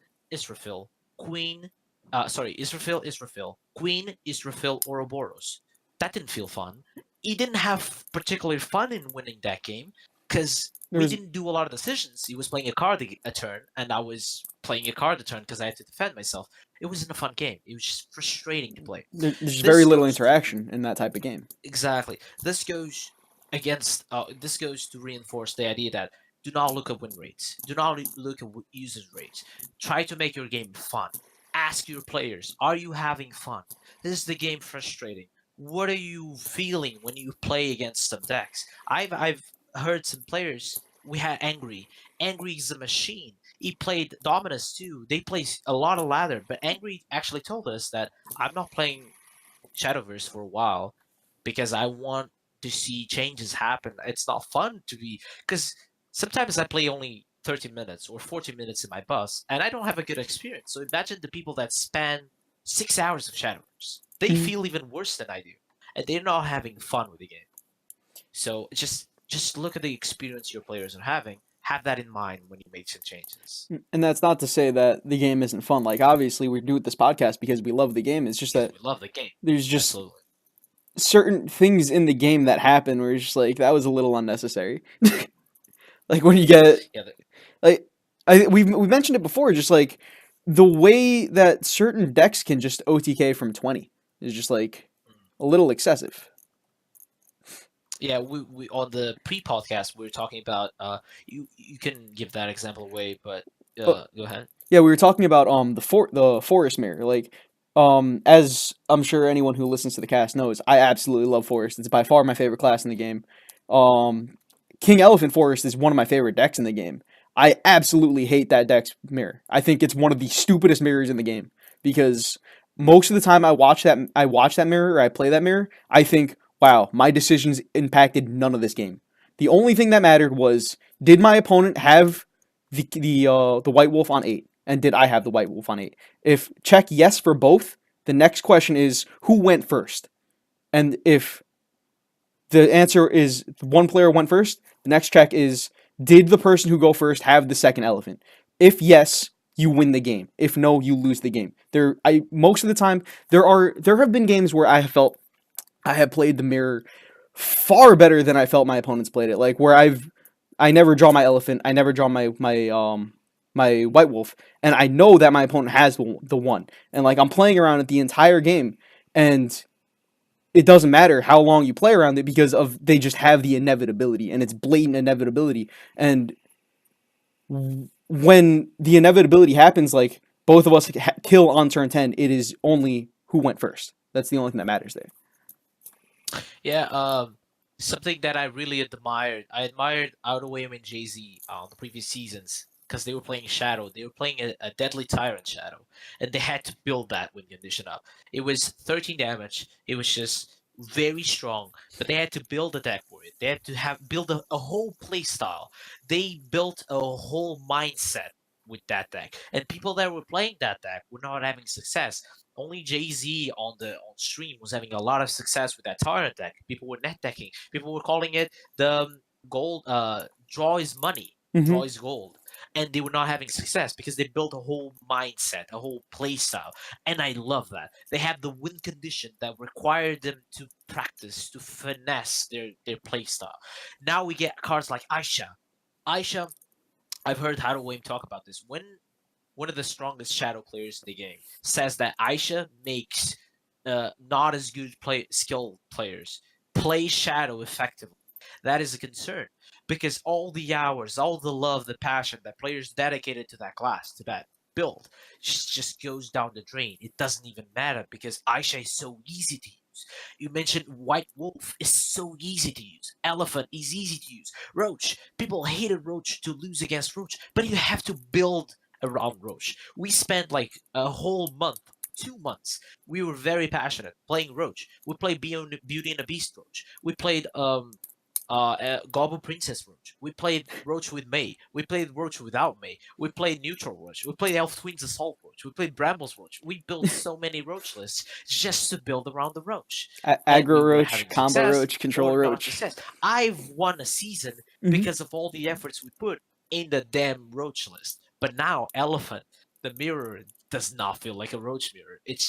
Queen. Israfil, Queen, Israfil, Ouroboros. That didn't feel fun. He didn't have particular fun in winning that game because
There
we
was
didn't do a lot of decisions. He was playing a card a turn, and I was playing a card a turn because I had to defend myself. It wasn't a fun game. It was just frustrating to play.
there's very
This
little
goes to
interaction in that type of game.
exactly. This goes against. This goes to reinforce the idea that do not look at win rates. Do not look at usage rates. Try to make your game fun. Ask your players, are you having fun? Is the game frustrating? What are you feeling when you play against some decks? I've heard some players. We had Angry. Angry is a machine. He played Dominus too. They play a lot of ladder, but Angry actually told us that I'm not playing Shadowverse for a while because I want to see changes happen. It's not fun to be because sometimes I play only 30 minutes or 40 minutes in my bus and I don't have a good experience. So imagine the people that span 6 hours of Shadowverse. They
Mhm.
feel even worse than I do, and they're not having fun with the game. So just look at the experience your players are having. Have that in mind when you make some changes.
And that's not to say that the game isn't fun. Like obviously we do this podcast because we love the game. It's just
Because
that
we love the game.
there's just
Absolutely.
certain things in the game that happen where it's just like that was a little unnecessary. Like when you get
Yeah,
like we mentioned it before, just like the way that certain decks can just OTK from 20 is just like a little excessive.
yeah, we on the pre-podcast we were talking about you can give that example away, but
But
go ahead.
yeah, we were talking about the forest mirror. Like as I'm sure anyone who listens to the cast knows, I absolutely love forest. It's by far my favorite class in the game. Um King Elephant Forest is one of my favorite decks in the game. I absolutely hate that deck's mirror. I think it's one of the stupidest mirrors in the game because most of the time I watch that mirror or I play that mirror, I think, wow, my decisions impacted none of this game. The only thing that mattered was did my opponent have the white wolf on 8 and did I have the white wolf on 8? If check yes for both, the next question is who went first? And if the answer is one player went first, the next check is did the person who go first have the second elephant? If yes, you win the game. If no, you lose the game. I most of the time there have been games where I have felt I have played the mirror far better than I felt my opponents played it. Like where I never draw my elephant, I never draw my white wolf, and I know that my opponent has the one, and like I'm playing around it the entire game, and it doesn't matter how long you play around it because of they just have the inevitability, and it's blatant inevitability, and when the inevitability happens, like both of us kill on turn 10, it is only who went first. That's the only thing that matters there.
Yeah, something that I really admired. I admired Outaway and Jay Z on the previous seasons because they were playing Shadow. They were playing a Deadly Tyrant Shadow, and they had to build that win condition up. It was 13 damage. It was just very strong, but they had to build a deck for it. They had to have build a whole play style. They built a whole mindset with that deck, and people that were playing that deck were not having success. Only Jay Z on stream was having a lot of success with that Tyrant deck. People were net decking. People were calling it the gold. Draw is money.
Mm-hmm.
Draw is gold, and they were not having success because they built a whole mindset, a whole play style, and I love that. They have the win condition that required them to practice, to finesse their play style. Now we get cards like Aisha. Aisha, I've heard Hadaway talk about this. When one of the strongest shadow players in the game says that Aisha makes not as good skill players play shadow effectively. That is a concern because all the hours, all the love, the passion that players dedicated to that class, to that build, just goes down the drain. It doesn't even matter because Aisha is so easy to use. You mentioned White Wolf is so easy to use. Elephant is easy to use. Roach, people hated Roach to lose against Roach, but you have to build around Roach. We spent like a whole month, 2 months. We were very passionate playing Roach. We played Beauty and the Beast Roach. We played Goblin Princess Roach. We played Roach with May. We played Roach without May. We played Neutral Roach. We played Elf Twins Assault Roach. We played Brambles Roach. We built so many Roach lists just to build around the Roach. And we
Aggro
were
roach,
having
combo
success
roach,
or
control
not
roach.
success. I've won a season
Mm-hmm.
because of all the efforts we put in the damn Roach list. But now Elephant, the mirror does not feel like a Roach mirror. It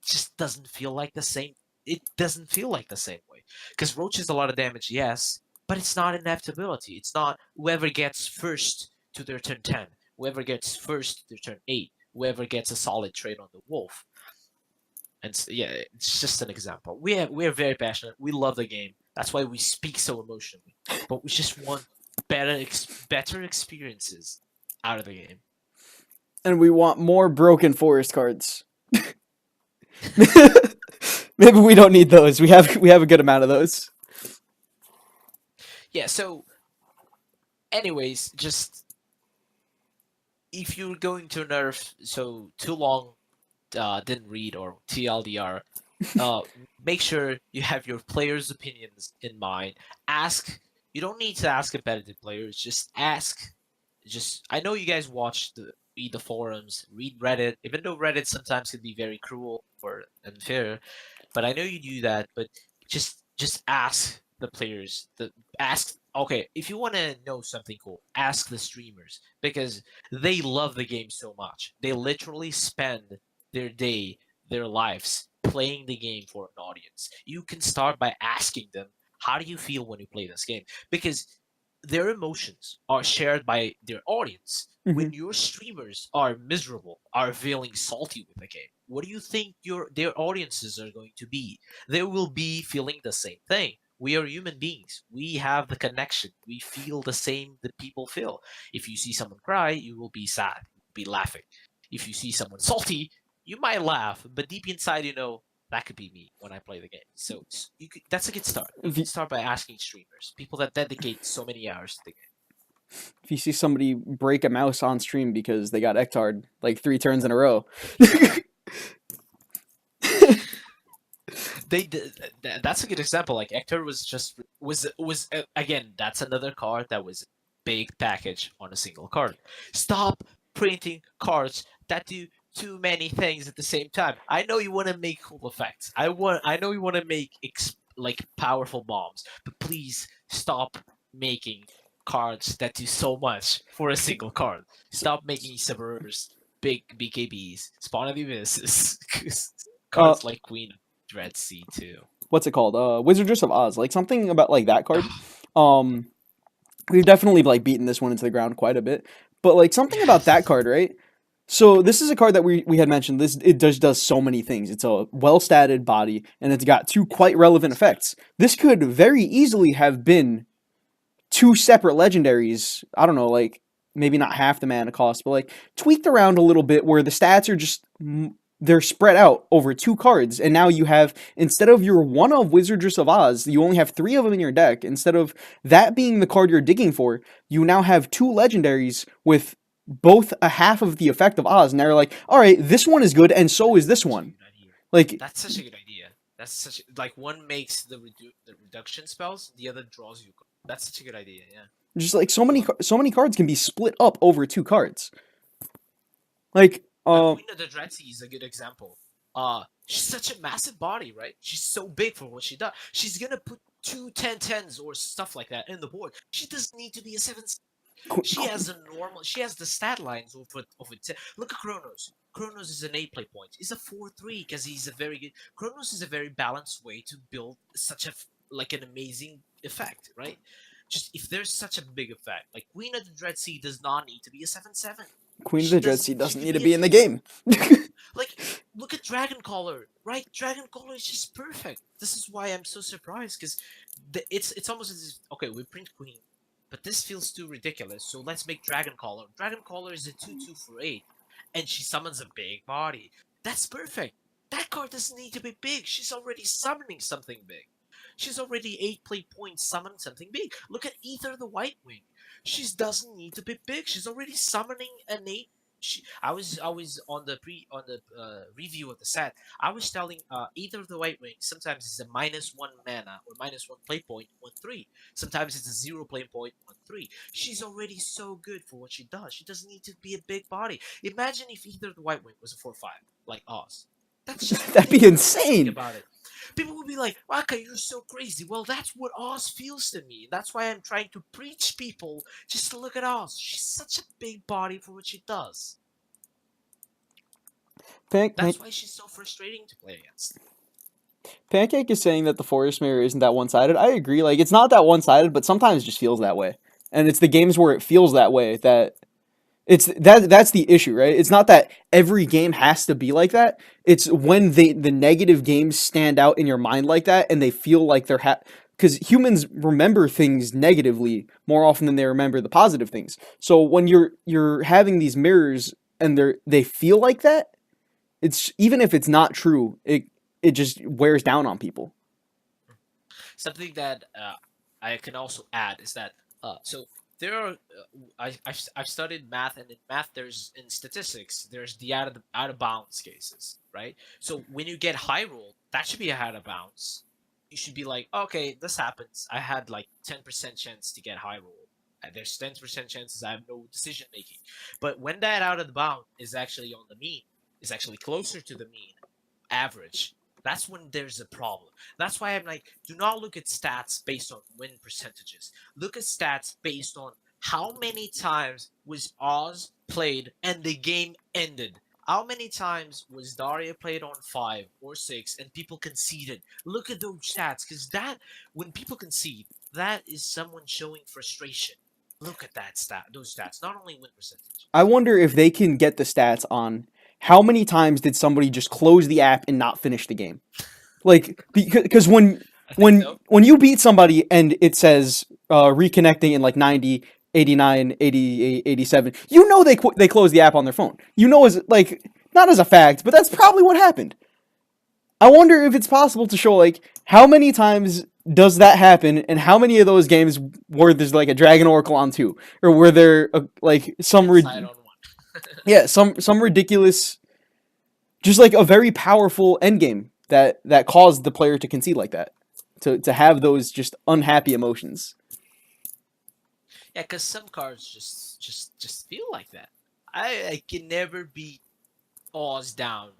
just doesn't feel like the same. It doesn't feel like the same way because Roach is a lot of damage, yes, but it's not inevitability. It's not whoever gets first to their turn 10, whoever gets first to their turn 8, whoever gets a solid trade on the wolf. And yeah, it's just an example. We're very passionate. We love the game. That's why we speak so emotionally. But we just want better experiences out of the game.
And we want more broken forest cards. Maybe we don't need those. We have a good amount of those.
Yeah, so anyways, just if you're going to nerf so too long didn't read or TLDR, make sure you have your players' opinions in mind. Ask. You don't need to ask competitive players. Just ask. Just I know you guys read the forums, read Reddit. Even though Reddit sometimes can be very cruel or unfair, but I know you do that. But just ask the players. Ask. Okay, if you want to know something cool, ask the streamers because they love the game so much. They literally spend their day, their lives playing the game for an audience. You can start by asking them, how do you feel when you play this game? Because their emotions are shared by their audience. When your streamers are miserable, are feeling salty with the game, what do you think their audiences are going to be? They will be feeling the same thing. We are human beings. We have the connection. We feel the same that people feel. If you see someone cry, you will be sad, be laughing. If you see someone salty, you might laugh, but deep inside, you know that could be me when I play the game. So that's a good start. You can start by asking streamers, people that dedicate so many hours to the game.
If you see somebody break a mouse on stream because they got Ectard like 3 turns in a row.
That's a good example. Like Hector was again. That's another card that was a big package on a single card. Stop printing cards that do too many things at the same time. I know you want to make cool effects. I know you want to make like powerful bombs, but please stop making cards that do so much for a single card. Stop making Suburrs, big BKBs, Spawn of the Abysses, cards like Queen Dread Sea too.
What's it called? Wizardress of Oz. Like something about like that card. We've definitely like beaten this one into the ground quite a bit. But like something about that card, right? So this is a card that we had mentioned. It does so many things. It's a well-statted body, and it's got 2 quite relevant effects. This could very easily have been 2 separate legendaries. I don't know, like maybe not half the mana cost, but like tweaked around a little bit where the stats are just they're spread out over 2 cards, and now you have, instead of your one of Wizardress of Oz, you only have 3 of them in your deck. Instead of that being the card you're digging for, you now have 2 legendaries with both a half of the effect of Oz, and they're like, all right, this one is good, and so is this one. Like
that's such a good idea. That's such like one makes the reduction spells, the other draws you. That's such a good idea. Yeah.
Just like so many cards can be split up over 2 cards. Like
Queen of the Dread Sea is a good example. She's such a massive body, right? She's so big for what she does. She's gonna put 2 10-10s or stuff like that in the board. She doesn't need to be a 7. She has a normal. She has the stat lines of it. Look at Kronos. Kronos is an 8 play point. He's a 4/3 because he's a very good. Kronos is a very balanced way to build such a like an amazing effect, right? Just if there's such a big effect, like Queen of the Dread Sea does not need to be a 7/7.
Queen of the Dread Sea doesn't need to be in the game.
Like, look at Dragon Caller, right? Dragon Caller is just perfect. This is why I'm so surprised, because it's almost as if, okay, we print Queen, but this feels too ridiculous, so let's make Dragon Caller. Dragon Caller is a 2/2 for 8, and she summons a big body. That's perfect. That card doesn't need to be big. She's already summoning something big. She's already 8 play points summoning something big. Look at Ether the White Wing. She doesn't need to be big. She's already summoning an 8. I was on the review of the set. I was telling Either the White Wing sometimes it's a -1 mana or -1 play point 1/3. Sometimes it's a 0 play point 1/3. She's already so good for what she does. She doesn't need to be a big body. Imagine if Either the White Wing was a 4/5 like Oz. That's just
That'd be insane.
think about it. People will be like, Waka, you're so crazy. Well, that's what Oz feels to me. That's why I'm trying to preach people just to look at Oz. She's such a big body for what she does. That's why she's so frustrating to play against.
Pancake is saying that the Forest Mirror isn't that one-sided. I agree. Like it's not that one-sided, but sometimes it just feels that way. And it's the games where it feels that way that that's the issue, right? It's not that every game has to be like that. It's when the negative games stand out in your mind like that and they feel like they're because humans remember things negatively more often than they remember the positive things. So when you're having these mirrors and they feel like that, it's even if it's not true, it just wears down on people.
Something that I can also add is that so there are I've studied math, and in math there's in statistics there's the out of bounds cases, right? So when you get high roll, that should be a out of bounds. You should be like, okay, this happens. I had like 10% chance to get high roll. There's 10% chances I have no decision making. But when that out of the bound is actually on the mean, is actually closer to the mean average, that's when there's a problem. That's why I'm like, do not look at stats based on win percentages. Look at stats based on how many times was Oz played and the game ended. How many times was Daria played on 5 or 6 and people conceded? Look at those stats, because that when people concede, that is someone showing frustration. Look at that those stats, not only win percentage.
I wonder if they can get the stats on how many times did somebody just close the app and not finish the game. Like because
I think so.
when you beat somebody and it says reconnecting in like 90, 89, 88, 87, you know they closed the app on their phone. You know, as like not as a fact, but that's probably what happened. I wonder if it's possible to show like how many times does that happen, and how many of those games where there's like a Dragon Oracle on two, or were there like
Inside on one.
yeah some ridiculous, just like a very powerful endgame that caused the player to concede like that, to have those just unhappy emotions.
Yeah, because some cards just feel like that. I can never beat Oz down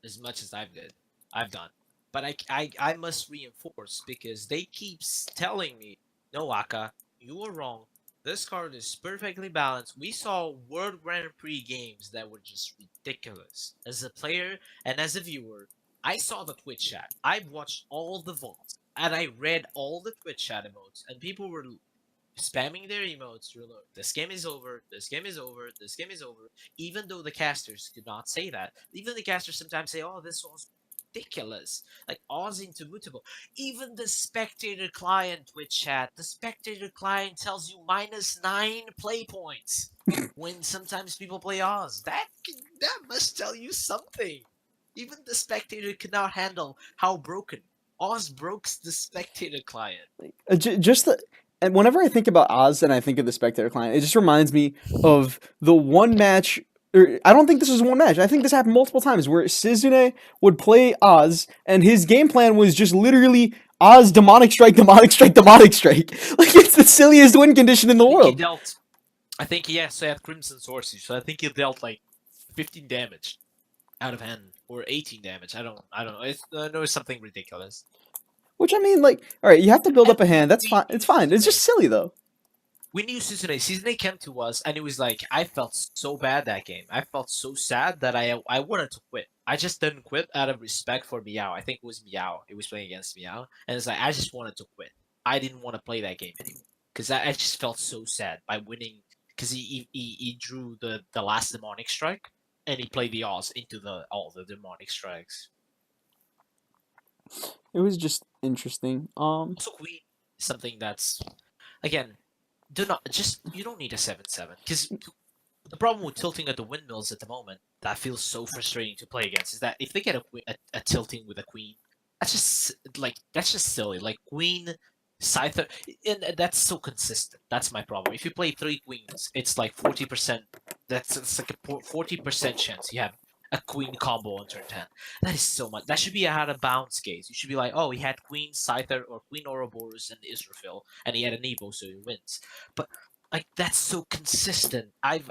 as much as I've done, but I must reinforce because they keep telling me, no, Aka, you were wrong. This card is perfectly balanced. We saw World Grand Prix games that were just ridiculous. As a player and as a viewer, I saw the Twitch chat. I've watched all the vaults and I read all the Twitch chat emotes, and people were spamming their emotes to alert. This game is over. This game is over. This game is over. Even though the casters could not say that. Even the casters sometimes say, "Oh, this was ridiculous." Like Oz into mutable. Even the spectator client Twitch chat, the spectator client tells you -9 play points when sometimes people play Oz. That must tell you something. Even the spectator cannot handle how broken Oz broke the spectator client.
Just the and whenever I think about Oz and I think of the Spectator client, it just reminds me of the one match. Or I don't think this was one match. I think this happened multiple times where Sizune would play Oz, and his game plan was just literally Oz demonic strike, demonic strike, demonic strike. Like it's the silliest win condition in the
I think he
world.
dealt. I think he also had Crimson Sorcery, so I think he dealt like 15 damage out of hand or 18 damage. I don't know. I know it's something ridiculous.
Which I mean, like, all right, you have to build
And
up a hand. That's
we
fine.
knew
It's fine. It's just
Suzume.
silly though.
We knew Suzume. Suzume came to us, and it was like I felt so bad that game. I felt so sad that I wanted to quit. I just didn't quit out of respect for Meow. I think it was Meow. It was playing against Meow, and it's like I just wanted to quit. I didn't want to play that game anymore because I just felt so sad by winning because he drew the last demonic strike and he played the Oz into the all the demonic strikes.
It was just interesting.
Also, Queen is something that's again do not just you don't need a 7/7 because the problem with tilting at the windmills at the moment that feels so frustrating to play against is that if they get a tilting with a queen, that's just silly. Like queen, scyther, and that's so consistent. That's my problem. If you play 3 queens, it's like 40%. It's like a 40% chance you have a queen combo on turn 10. That is so much. That should be a out of bounds case. You should be like, oh, he had queen scyther or queen Ouroboros and Israfil, and he had an Evo, so he wins. But like that's so consistent. I've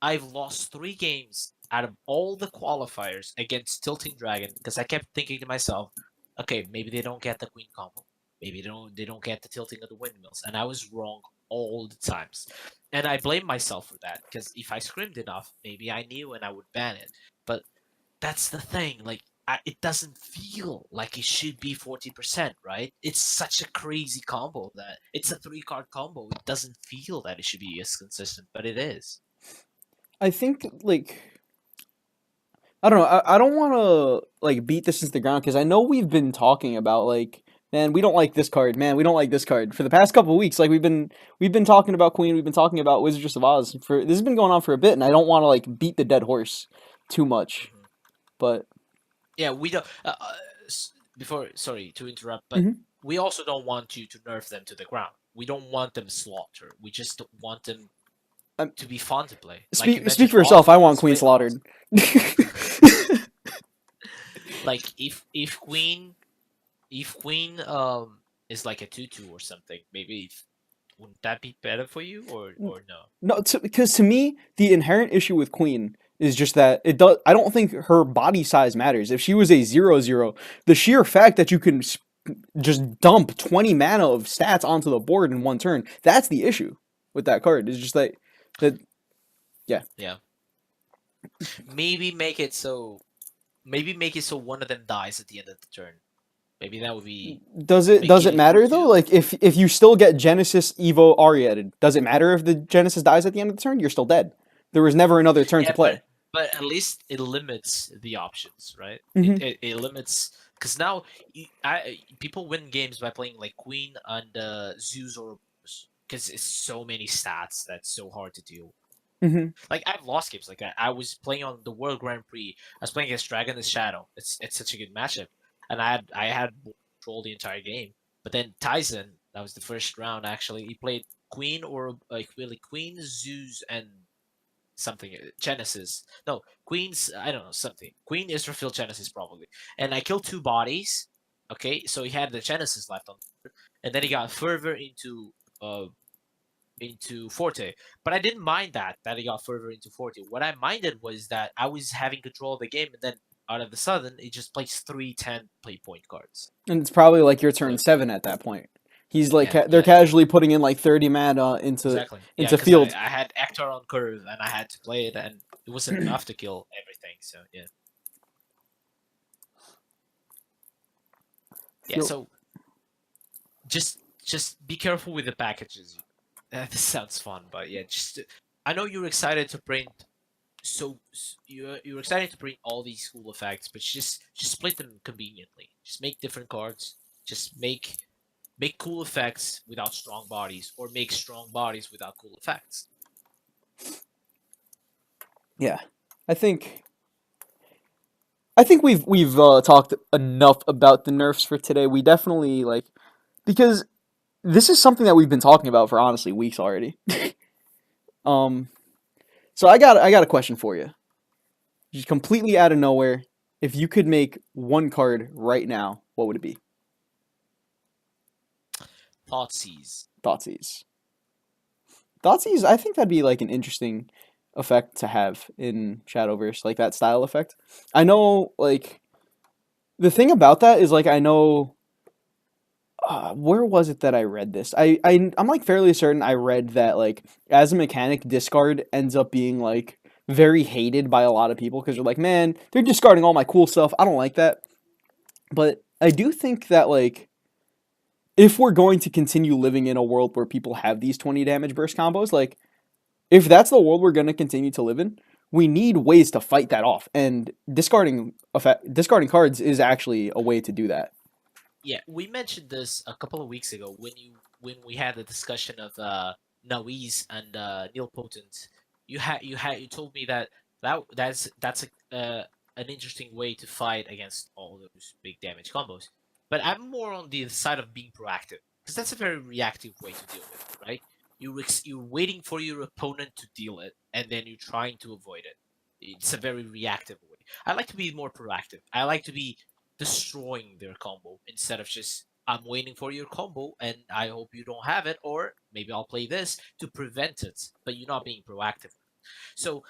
lost 3 games out of all the qualifiers against Tilting Dragon because I kept thinking to myself, okay, maybe they don't get the queen combo. Maybe they don't get the tilting of the windmills. And I was wrong all the times. And I blame myself for that because if I scrimmed enough, maybe I knew and I would ban it. But that's the thing. Like it doesn't feel like it should be 40%, right? It's such a crazy combo that it's a 3 card combo. It doesn't feel that it should be as consistent, but it is.
I think like I don't know. I don't want to like beat this into the ground because I know we've been talking about like, man, we don't like this card. Man, we don't like this card for the past couple of weeks. Like we've been talking about Queen. We've been talking about Wizards of Oz for this has been going on for a bit, and I don't want to like beat the dead horse too much.
Hmm.
But
Yeah, we don't. Before, sorry to interrupt, but
mhm.
we also don't want you to nerf them to the ground. We don't want them slaughtered. We just want them
um,
to be fun to play. Like you
speak
mentioned,
for yourself.
Oz.
I want
Let's
Queen
play Oz.
slaughtered.
Like if Queen is like a 2/2 or something, maybe wouldn't that be better for you or no?
No, because to me, the inherent issue with Queen is just that it does. I don't think her body size matters. If she was a 0/0, the sheer fact that you can just dump 20 mana of stats onto the board in one turn, that's the issue with that card. It's just like that. Yeah.
Yeah. Maybe make it so. Maybe make it so one of them dies at the end of the turn. Maybe that would be
Does it
make it
matter though?
2/2.
Like if you still get Genesis Evo Ariated, does it matter if the Genesis dies at the end of the turn? You're still dead. There was never another turn to
Yeah,
play.
but at least it limits the options, right?
Hmm.
It limits because now people win games by playing like Queen and Zeus or because it's so many stats that's so hard to deal.
Hmm.
Like I've lost games like that. I was playing on the World Grand Prix. I was playing against Dragon the Shadow. It's such a good matchup, and I had control the entire game. But then Tyson, that was the first round actually. He played Queen or like really Queen, Zeus, and something Genesis. No, Queen's I don't know something. Queen Israfil Genesis probably. And I killed 2 bodies. Okay, so he had the Genesis left on, and then he got further into Forte. But I didn't mind that he got further into Forte. What I minded was that I was having control of the game, and then out of the sudden, it just plays 3 10 play point cards.
And it's probably like your turn
So
7 at that point. He's like
yeah,
they're
yeah,
casually putting in like 30 mana into
exactly. Yeah, because I,
field.
I had Ector on curve, and I had to play it, and it wasn't enough to kill everything. So yeah, yeah.
Feel,
So just be careful with the packages. This sounds fun, but yeah, just I know you're excited to print. So you're excited to print all these cool effects, but just split them conveniently. Just make different cards. Just make cool effects without strong bodies, or make strong bodies without cool effects.
yeah. I think we've talked enough about the nerfs for today. We definitely like because this is something that we've been talking about for honestly weeks already. um so I got a question for you. Just completely out of nowhere, if you could make one card right now, what would it be?
Thoughtseize.
Thoughtseize. Thoughtseize, I think that'd be like an interesting effect to have in Shadowverse, like that style effect. I know, like the thing about that is like I know where was it that I read this? I'm like fairly certain I read that like as a mechanic, discard ends up being like very hated by a lot of people because they're like, man, they're discarding all my cool stuff. I don't like that. But I do think that like if we're going to continue living in a world where people have these 20 damage burst combos, like if that's the world we're going to continue to live in, we need ways to fight that off. And discarding cards is actually a way to do that.
Yeah, we mentioned this a couple of weeks ago when we had the discussion of Nawiz and Neil Potent. You told me that's an interesting way to fight against all those big damage combos. But I'm more on the side of being proactive because that's a very reactive way to deal with it, right? You're waiting for your opponent to deal it, and then you're trying to avoid it. It's a very reactive way. I like to be more proactive. I like to be destroying their combo instead of just I'm waiting for your combo and I hope you don't have it, or maybe I'll play this to prevent it, but you're not being proactive. So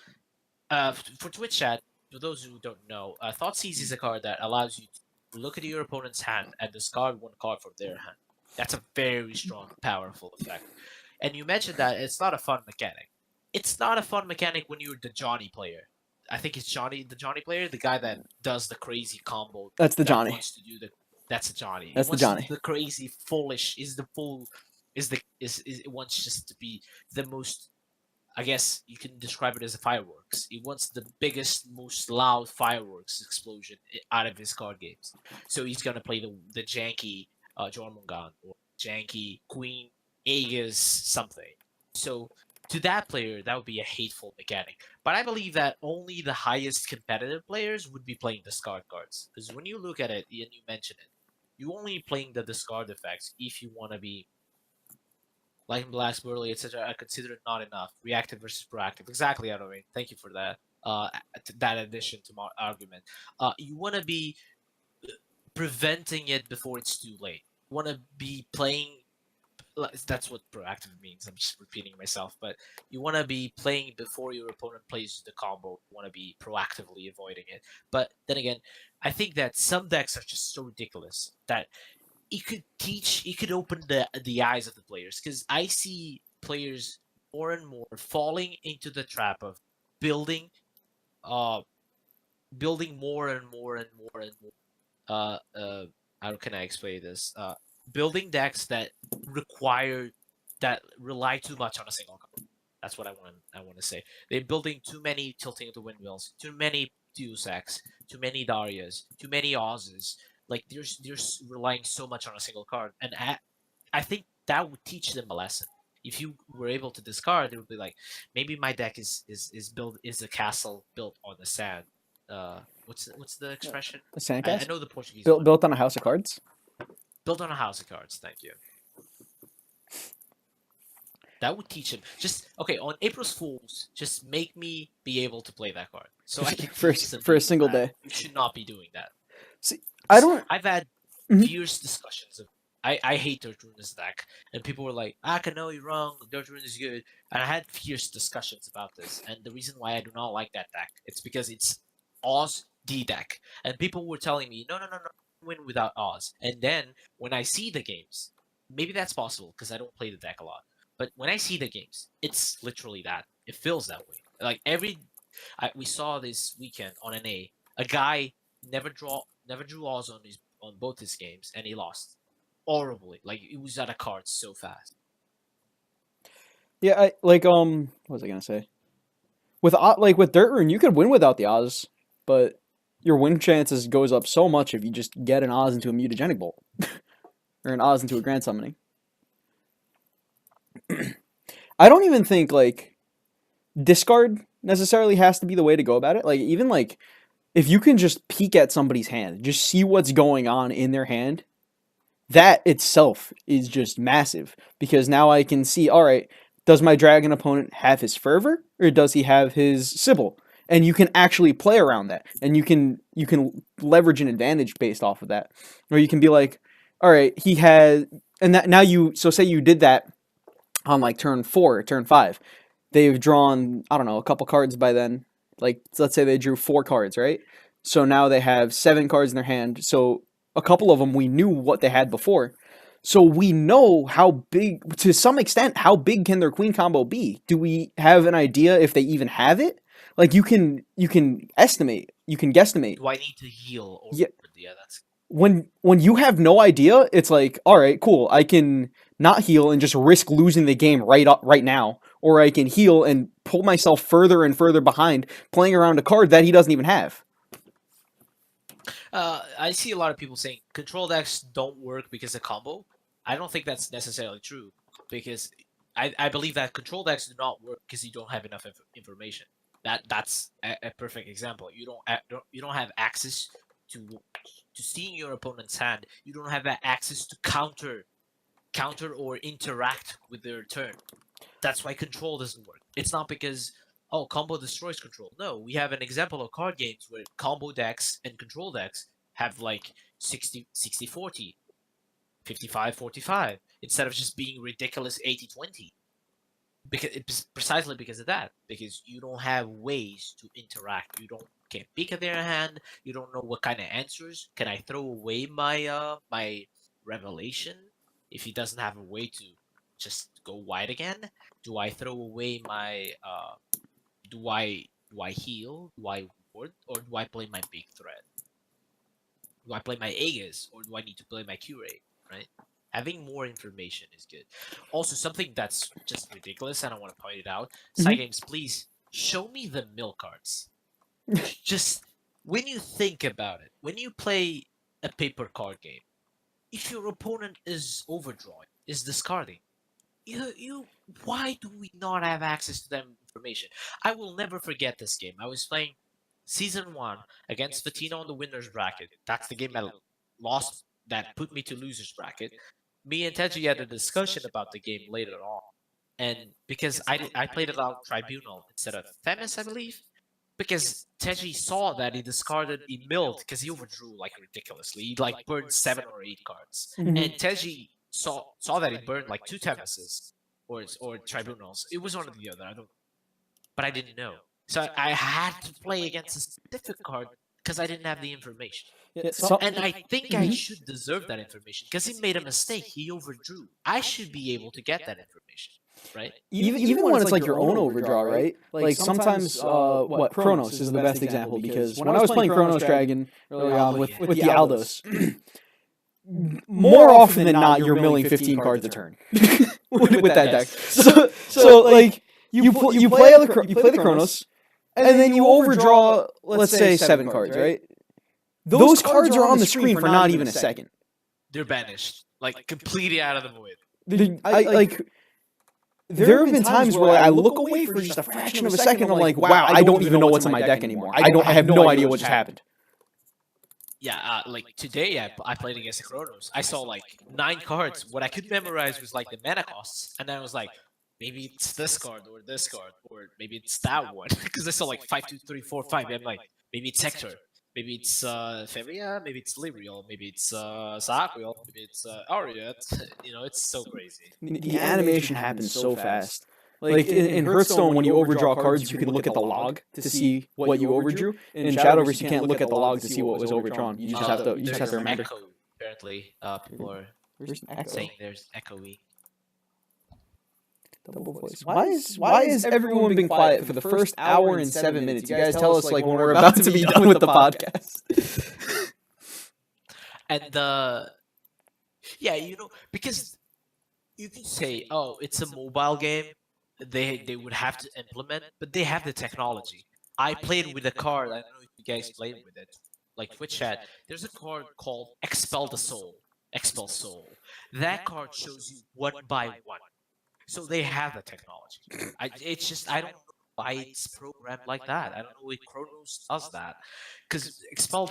for Twitch chat, for those who don't know, Thoughtseize is a card that allows you to look at your opponent's hand and discard one card from their hand. That's a very strong, powerful effect. And you mentioned that it's not a fun mechanic. It's not a fun mechanic when you're the Johnny player. I think it's Johnny, the Johnny player, the guy that does the crazy combo
That's the
that
Johnny.
wants to do the. That's a Johnny. He
That's the
wants to
Johnny.
do the crazy, foolish. Is the full. Is it wants just to be the most. I guess you can describe it as a fireworks. He wants the biggest, most loud fireworks explosion out of his card games. So he's gonna play the janky Jormungand or janky Queen Aegis something. So to that player, that would be a hateful mechanic. But I believe that only the highest competitive players would be playing discard cards. Because when you look at it, and you mention it, you only playing the discard effects if you want to be like blast burly, etc. I consider it not enough. Reactive versus proactive. Exactly, Adoreen. Thank you for that. That addition to my argument. You want to be preventing it before it's too late. You want to be playing. That's what proactive means. I'm just repeating myself, but you want to be playing before your opponent plays the combo. You want to be proactively avoiding it. But then again, I think that some decks are just so ridiculous that it could open the eyes of the players, because I see players more and more falling into the trap of building uh building more and more and more and more how can I explain this, building decks that require that rely too much on a single card. That's what I want to say. They're building too many tilting of the windmills, too many Deus Ex, too many Darias, too many Oz's. Like there's relying so much on a single card, and I think that would teach them a lesson. If you were able to discard, it would be like, maybe my deck is built is a castle built on the sand. What's the expression?
A
I
sandcastle
know the Portuguese
built
one.
built on a house of cards.
Built on a house of cards. Thank you. That would teach him. Just okay on April's Fools. Just make me be able to play that card, so I can
for
teach some
for a
people
single
that
day.
you should not be doing that.
See, I
'Cause
don't.
I've had
Mhm.
fierce discussions of I hate Dirt Rune's deck, and people were like, "I can know you're wrong. Dirt Rune is good." And I had fierce discussions about this, and the reason why I do not like that deck, it's because it's Oz D deck, and people were telling me, "No, no, no, no, win without Oz." And then when I see the games, maybe that's possible because I don't play the deck a lot. But when I see the games, it's literally that. It feels that way. Like we saw this weekend on a guy never drew Oz on both his games, and he lost horribly. Like he was out of cards so fast.
Yeah, I like what was I gonna say? Like with Dirt Rune, you could win without the Oz, but your win chances goes up so much if you just get an Oz into a mutagenic bolt or an Oz into a grand summoning. I don't even think like discard necessarily has to be the way to go about it. Like even like if you can just peek at somebody's hand, just see what's going on in their hand, that itself is just massive because now I can see, all right, does my dragon opponent have his fervor or does he have his Sybil? And you can actually play around that, and you can leverage an advantage based off of that, or you can be like, all right, he has, and that now you so say you did that on like turn 4, turn 5, they've drawn, I don't know, a couple cards by then. Like let's say they drew 4 cards, right? So now they have 7 cards in their hand. So a couple of them we knew what they had before. So we know how big, to some extent, how big can their queen combo be? Do we have an idea if they even have it? Like you can estimate, you can guesstimate.
Do I need to heal or
Yeah,
yeah? That's
when you have no idea, it's like, all right, cool. I can not heal and just risk losing the game right now, or I can heal and pull myself further and further behind, playing around a card that he doesn't even have.
I see a lot of people saying control decks don't work because of combo. I don't think that's necessarily true, because I believe that control decks do not work because you don't have enough information. That's a perfect example. You don't have access to seeing your opponent's hand. You don't have that access to counter or interact with their turn. That's why control doesn't work. It's not because, oh, combo destroys control. No, we have an example of card games where combo decks and control decks have like 60-40, 55-45, instead of just being ridiculous 80-20. Because it's precisely because of that. Because you don't have ways to interact. You don't can't peek at their hand. You don't know what kind of answers. Can I throw away my revelation if he doesn't have a way to just go wide again? Do I throw away my do I Do I heal? Do I ward? Or do I play my big threat? Do I play my Aegis? Or do I need to play my Curate? Right? Having more information is good. Also, something that's just ridiculous, and I want to point it out. Side games, please show me the mill cards. Just when you think about it, when you play a paper card game, if your opponent is overdrawing, is discarding, why do we not have access to that information? I will never forget this game. I was playing season 1 against Fatino on the winners bracket. That's the game I lost that put me to losers bracket. Me and Teji had a discussion about the game later on. And because I played it out Tribunal instead of Themis, I believe. Because Teji saw that he milled because he overdrew like ridiculously. He like burned 7 or 8 cards. And Teji saw that he burned like 2 Themises or Tribunals. It was one or the other. But I didn't know. So I had to play against a specific card because I didn't have the information.
Yeah,
And I think I should deserve that information because he made a mistake. He overdrew. I should be able to get that information, right?
Even when it's like your own overdraw, right? Like sometimes, Chronos is the best example because when I was playing Chronos Dragon early on with the Aldos, more often than not, you're milling 15 cards a turn with that deck. So like you play the Chronos, and then you overdraw, let's say 7 cards, right? Those cards are on the screen for not even a second.
They're banished, like completely out of the void.
There have been times where I look away for just a fraction of a second. I'm like, wow, I don't even know what's in my deck anymore. I have no idea what just happened.
Yeah, like today I played against the Chronos. I saw like 9 cards. What I could memorize was like the mana costs, and then I was like, maybe it's this card, or maybe it's that one. Because I saw like 5, 2, 3, 4, 5. I'm like, maybe it's Hector, maybe it's Feria, maybe it's Libriel, maybe it's Zaquiel, maybe it's Ariat. It's so crazy.
The animation happens so fast. Like in Hearthstone, when you overdraw cards, you can look at the log to see what you overdrew. In Shadowverse, you can't look at the log to see what was overdrawn. You just have to remember.
Echo, apparently, people are saying there's echoing.
Double voice. Why is everyone been quiet for the first hour and 7 minutes? You guys tell us like when we're about to be done with the podcast.
And because you can say, oh, it's a mobile game. They would have to implement, but they have the technology. I played with a card. I don't know if you guys played with it, like Twitch chat. There's a card called Expel Soul. That card shows you 1 by 1. So they have the technology. I don't know why it's programmed like that. I don't know why Chronos does that. Because Expel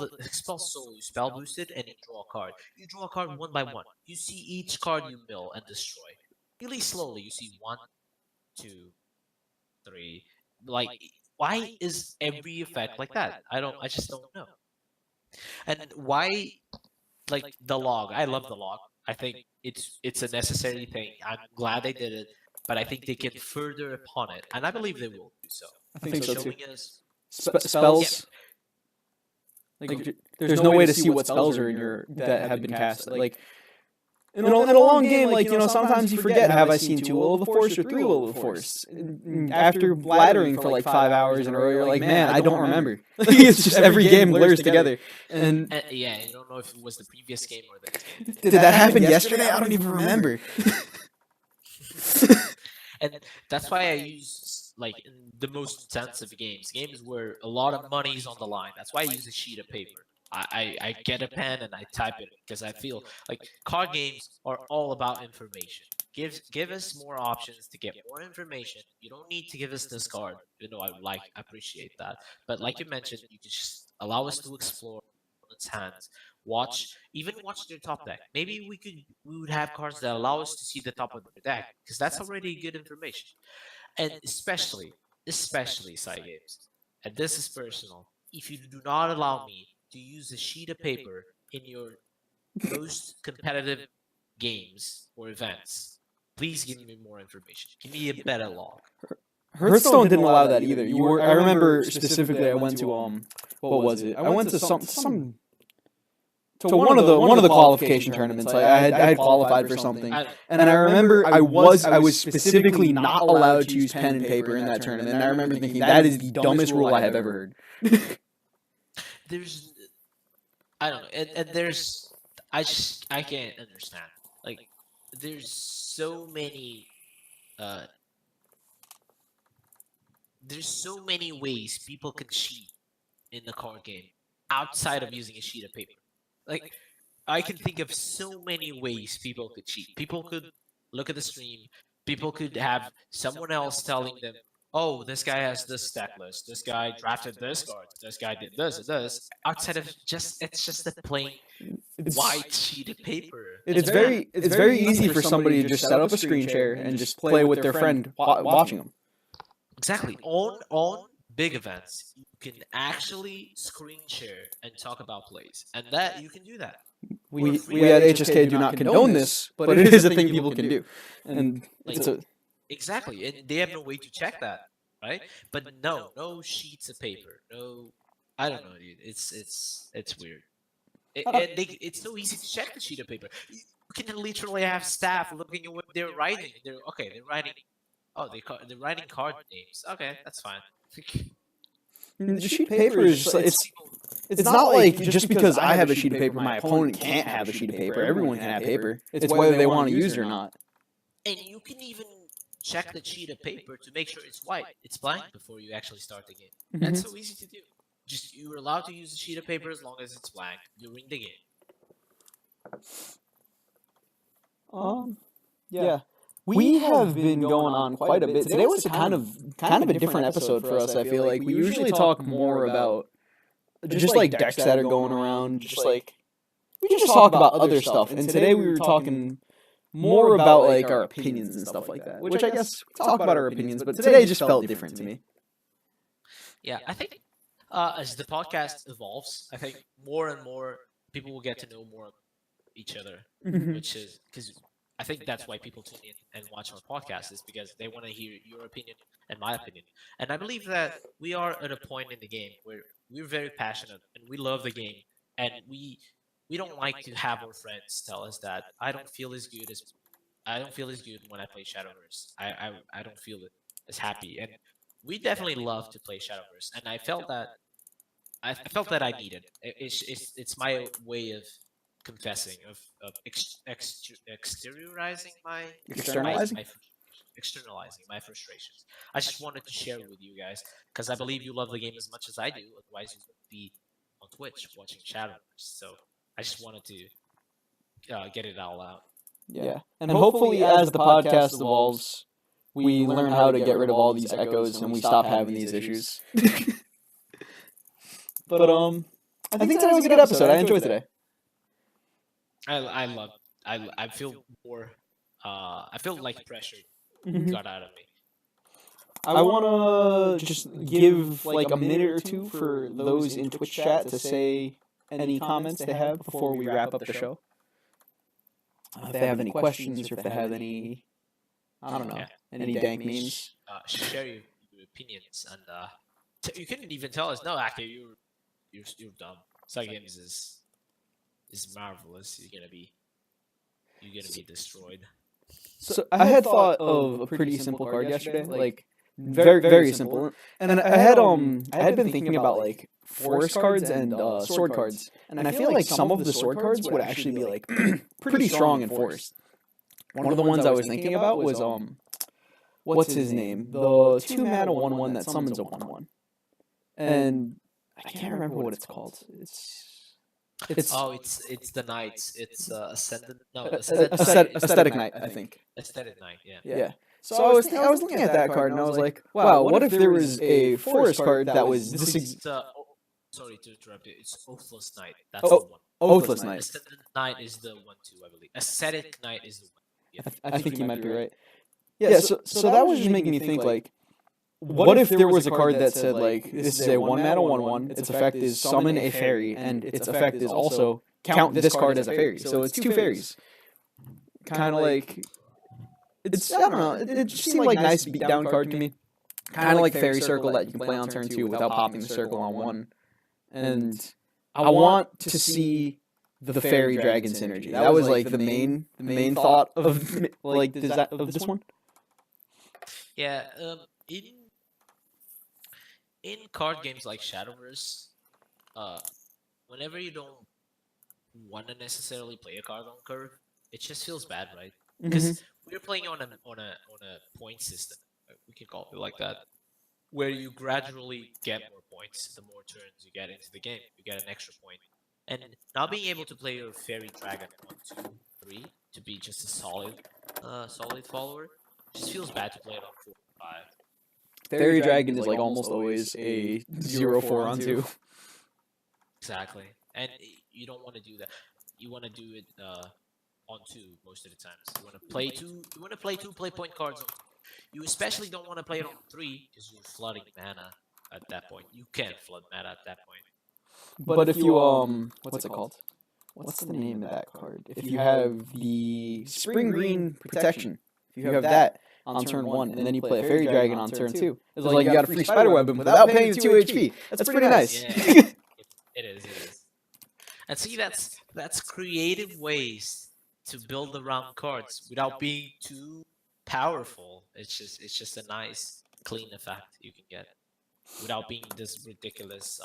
Soul, you spell boosted and you draw a card. You draw a card 1 by 1. You see each card you mill and destroy. Really slowly, you see 1, 2, 3. Like, why is every effect like that? I just don't know. And why, like the log? I love the log. I think it's a necessary thing. I'm glad they did it, but I think they can further upon it, and I believe they will do so.
I think so too.
Spells.
Like, there's no way to see what spells are in your that have been cast. Like in a long game, like sometimes you forget. Have I seen 2 Will of the Force or 3 Will of the Force? After blathering for like 5 hours in a row, you're like, man, I don't remember. It's just every game blurs together. And
yeah, you don't know if it was the previous game or the.
Did that happen yesterday? I don't even remember.
And that's why I use like in the most intensive games where a lot of money is on the line. That's why I use a sheet of paper. I get a pen and I type it because I feel like card games are all about information. Give us more options to get more information. You don't need to give us this card. I appreciate that. But like you mentioned, you can just allow us to explore its hands. Watch their top deck. Maybe we would have cards that allow us to see the top of the deck because that's already good information. And especially side games. And this is personal. If you do not allow me to use a sheet of paper in your most competitive games or events, please give me more information. Give me a better log.
Hearthstone didn't allow that either. I remember specifically I went to what was it? I went to some to one of the qualification tournaments. I had qualified for something, and I remember I was specifically not allowed to use pen and paper in that tournament. And I remember thinking that is the dumbest rule I have ever heard.
There's, I don't know, and there's, I can't understand. Like, there's so many, there's so many ways people can cheat in the card game outside of using a sheet of paper. Like, I can think of so many ways people could cheat. People could look at the stream. People could have someone else telling them, "Oh, this guy has this stack list. This guy drafted this card. This guy did this and this." Outside of it's just a plain white sheet of paper.
It's very easy for somebody to just set up a screen share and just play with their friend watching them.
Exactly. On big events, you can actually screen share and talk about plays, and that you can do that.
We at HSK do not condone this, but it is a thing people can do, and
like, exactly, and they have no way to check that, right? But no sheets of paper, no, I don't know, dude. It's weird. It's so easy to check the sheet of paper. You can literally have staff looking at what they're writing. They're writing. Oh, they're writing card names. Okay, that's fine.
The sheet of paper is just, it's not like just because I have a sheet of paper, my opponent can't have a sheet of paper. Everyone can have paper. It's whether they want to use it or not.
And you can even check the sheet of paper to make sure it's white, it's blank before you actually start the game. That's so easy to do. Just you're allowed to use a sheet of paper as long as it's blank during the game.
Yeah. We have been going on quite a bit. Today was kind of a different episode for us, I feel like. We usually talk more about just like decks that are going around, just like we just talk about other stuff. And today we were talking more about like our opinions and stuff like that. Which I guess we talk about our opinions, but today just felt different to me.
Yeah, I think as the podcast evolves, I think more and more people will get to know more of each other, which is because I think that's why people tune in and watch our podcast, is because they want to hear your opinion and my opinion. And I believe that we are at a point in the game where we're very passionate and we love the game, and we don't like to have our friends tell us that I don't feel as good when I play Shadowverse. I don't feel as happy, and we definitely love to play Shadowverse. And I felt that I needed it. It's my way of confessing, of exteriorizing externalizing my frustrations. I just wanted to share it with you guys because I believe you love the game as much as I do. Otherwise, you wouldn't be on Twitch watching Shadowverse. So I just wanted to get it all out.
Yeah, and hopefully as the podcast evolves, we learn how to get rid of all these echoes and we stop having these issues. But I think today was a good episode. I enjoyed today.
I feel more I feel like pressure got out of me.
I want to just give like a minute or two for those in Twitch chat to say any comments they have before we wrap up the show. If they have any questions or if they have any, I don't know, any dank memes.
Share your opinions, and you can even tell us, no, actually, you're dumb. Side Games is marvelous. You're gonna be destroyed.
So I had thought of a pretty simple card yesterday, like very very simple. And I had been thinking about like forest cards and sword cards, and I feel like some of the sword cards would actually be like pretty strong in forest. One of the ones I was thinking about was what's his name? The 2-mana 1/1 that summons a 1/1, and I can't remember what it's called. It's
the Knights. It's Ascendant. No,
Aesthetic Knight, I think.
Aesthetic Knight. Yeah.
Yeah. So I was looking at that card and I was like, wow, what if there was a forest card that was this?
Sorry to interrupt you. It's Oathless Knight. That's the one.
Oathless Knight.
Ascendant Knight is the one too, I believe. Ascetic Knight is the one. Yeah.
I think you might be right. Yeah. So that was just making me think like, what if there was a card that said like, this is a 1-mana 1/1. Its effect is summon a fairy, and its effect is also count this card as a fairy. So it's 2 fairies. Kind of like, it's, I don't know, it just seemed like a nice beatdown card to me. Kind of like Fairy Circle that you can play on turn 2 without popping the circle on 1. And I want to see the fairy dragon synergy. That was like the main thought of like this one.
Yeah. In card games like Shadowverse, uh, whenever you don't want to necessarily play a card on curve, it just feels bad, right? Because we're playing on a point system. We can call it like that, where you gradually get more points the more turns you get into the game. You get an extra point. And not being able to play your Fairy Dragon 1, 2, 3 to be just a solid follower just feels bad to play it on 4, 5.
Fairy Dragon is like almost always a 0-4 on 2.
Exactly. And you don't want to do that. You want to do it on 2 most of the times. You want to play 2. You want to play 2 play point cards on 2. You especially don't want to play it on 3 because you're flooding mana at that point. You can't flood mana at that point.
But if you what's it called? What's the name of that card? If you have the Spring Green Protection, if you have that on turn 1, and then you play a Fairy Dragon on turn 2, it's like you got a free Spider Web without paying the 2 HP. That's pretty nice.
Yeah, it is. And see, that's creative ways to build around cards without being too powerful. It's just a nice, clean effect you can get without being this ridiculous.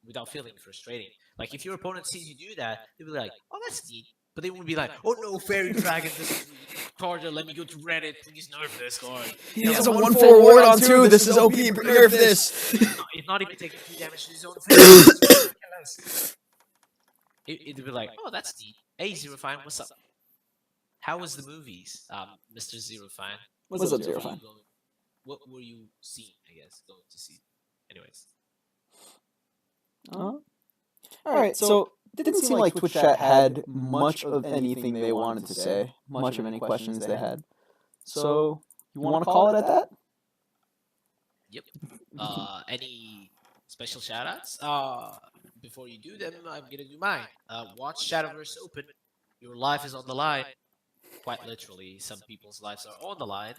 Without feeling frustrating. Like if your opponent sees you do that, they'll be like, "Oh, that's neat," but they won't be like, "Oh no, Fairy Dragon, this is card. Let me go to Reddit. Please nerf this card."
He has a 1/4 ward on 2. This is OP. Nerf this.
He's not even taking 2 damage to his own face. It'd be like, "Oh, that's neat." Hey, Zero Fine, what's up? How was the movies, Mr. Zero Fine?
What's up, Zero Fine?
What were you seeing? I guess going to see. Anyways.
Alright, so it didn't seem like Twitch chat had much of anything they wanted to say, much of any questions they had. So, you want to call it at that?
Yep. Any special shoutouts? Before you do them, I'm gonna do mine. Watch Shadowverse open. Your life is on the line. Quite literally, some people's lives are on the line.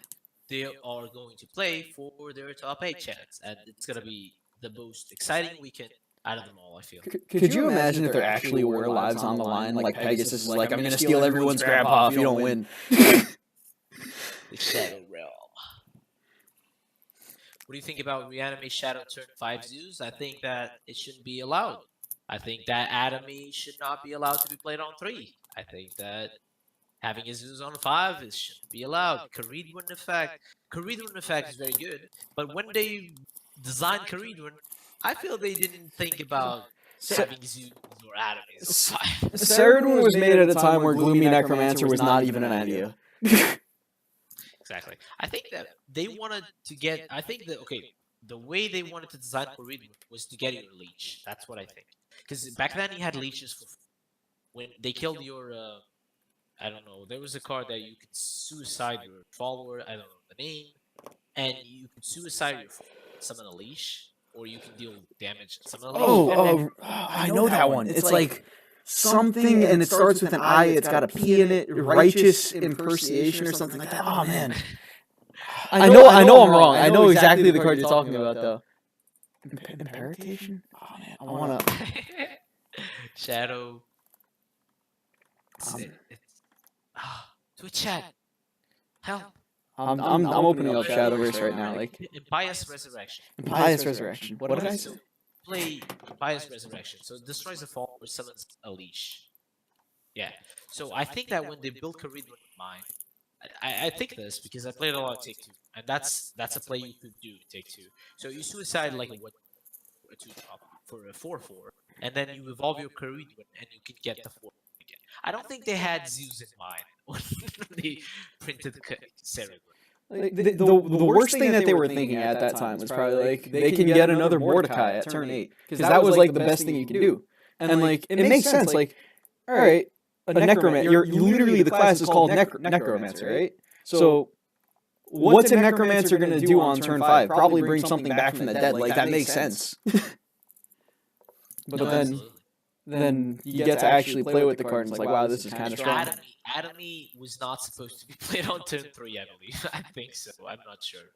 They are going to play for their top 8 chance, and it's gonna be the most exciting weekend out of them all, I feel.
Could you imagine if there actually were lives on the line? Like Pegasus is like, I'm going to steal everyone's grandpa if you don't win.
The Shadow Realm. What do you think about Reanimate Shadow turn 5 zoos? I think that it shouldn't be allowed. I think that Atomy should not be allowed to be played on 3. I think that having a zoos on 5 shouldn't be allowed. Caridwen effect. Caridwen effect is very good, but when they designed Caridwen, I feel they didn't think about having zoos or atomies.
Caridwen was made at a time where Gloomy Necromancer was not even an idea.
Exactly. I think that they wanted to get. I think that the way they wanted to design Caridwen was to get your leech. That's what I think. Because back then you had leeches for when they killed your. I don't know. There was a card that you could suicide your follower. I don't know the name, and you could suicide your summon a leash. Or you can deal damage.
I know that one. It's like something, and it starts with an I. It's got a P in it. Righteous impersonation or something like that. Oh man, I know I'm wrong. I know exactly the card you're talking about though. Imperatation. Oh man, I wanna.
Shadow. To a chat. Help.
I'm opening up Shadowverse right now. Like
Impious Resurrection.
Impious Resurrection. What did I say?
Play Impious Resurrection. So it destroys the fall or summons a leash. Yeah. So I think that when they built Caridwen in mind, I think this because I played a lot of Take 2, and that's a play you could do in Take 2. So you suicide like a 2-drop for a 4/4, and then you evolve your Caridwen, and you can get the 4 again. I don't think they had Zeus in mind when they printed Caridwen.
Like, the worst thing that they were thinking at that time was probably like they can get another Mordecai at turn 8 because that was like the best thing you could do, and like it makes sense. Like, all right, a necromancer. You're literally the class is called necromancer, right? So what's a necromancer gonna do on turn 5? Probably bring something back from the dead. Like that makes sense. But then you get to actually play with the card, and it's like, wow, this is kind of strong.
Atomy was not supposed to be played on turn 3, I believe. I think so. I'm not sure.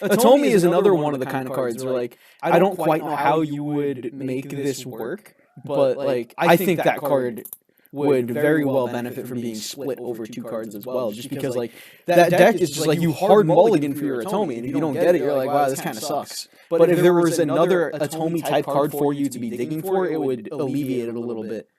Atomy is another one of the kind of cards where, like, I don't quite know how you would make this work, but like I think that card would very well benefit from being split over 2 cards as well, just because like that deck is just like you hard mulligan for your Atomi, and if you don't get it, you're like, wow, this kind of sucks. But if there was another Atomi type card for you to be digging for, it would alleviate it a little bit.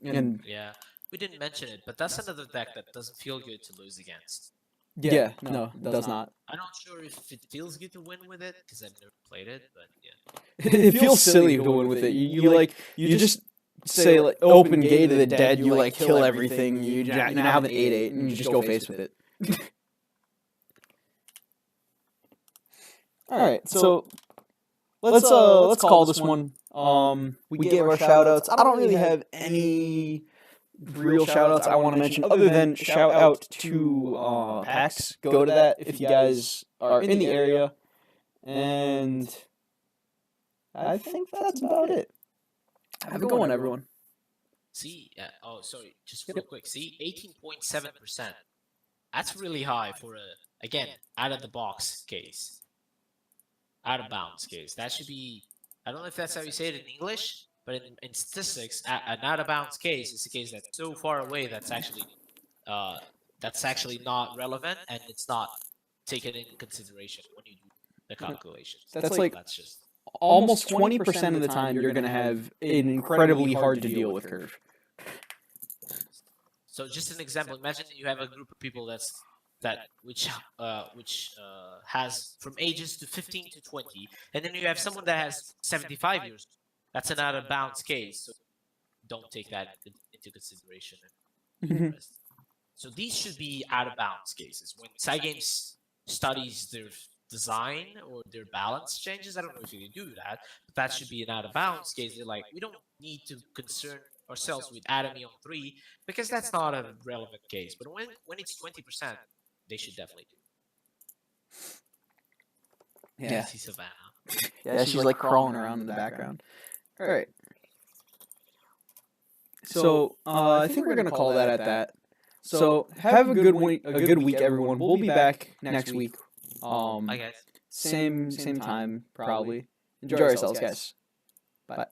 And
yeah, we didn't mention it, but that's another deck that doesn't feel good to lose against.
yeah, no, it does not.
I'm not sure if it feels good to win with it because I've never played it, but yeah.
It feels silly to win with it. You just say like open gate of the dead, you like kill everything, you now have an 8/8 and you just go face with it. Alright, so let's call this one. We gave our shout outs. I don't really have any real shout outs I want to mention other than shout out to PAX. Go to that if you guys are in the area. And I think that's about it. Have a good one, everyone.
See, oh, sorry, just real quick. See, 18.7%. That's really high for again, out of the box case. Out of bounds case. That should be, I don't know if that's how you say it in English, but in statistics, an out of bounds case is a case that's so far away that's actually not relevant, and it's not taken into consideration when you do the calculations. That's just
almost 20% of the time you're going to have an incredibly hard to deal with curve.
So just an example, imagine that you have a group of people which has from ages to 15 to 20, and then you have someone that has 75 years. That's an out of bounds case, so don't take that into consideration. So these should be out of bounds cases. When Cygames studies their design or their balance changes, I don't know if you can do that, but that should be an out of bounds case. They're like, we don't need to concern ourselves with Atomy on 3 because that's not a relevant case. But when it's 20%, they should definitely do.
Yeah.
See Savannah.
Yeah, she's like crawling around in the background. All right. So I think we're gonna call that at that. So have a good week, everyone. We'll be back next week.
Bye, guys.
Same time probably. Enjoy yourselves, guys. Bye.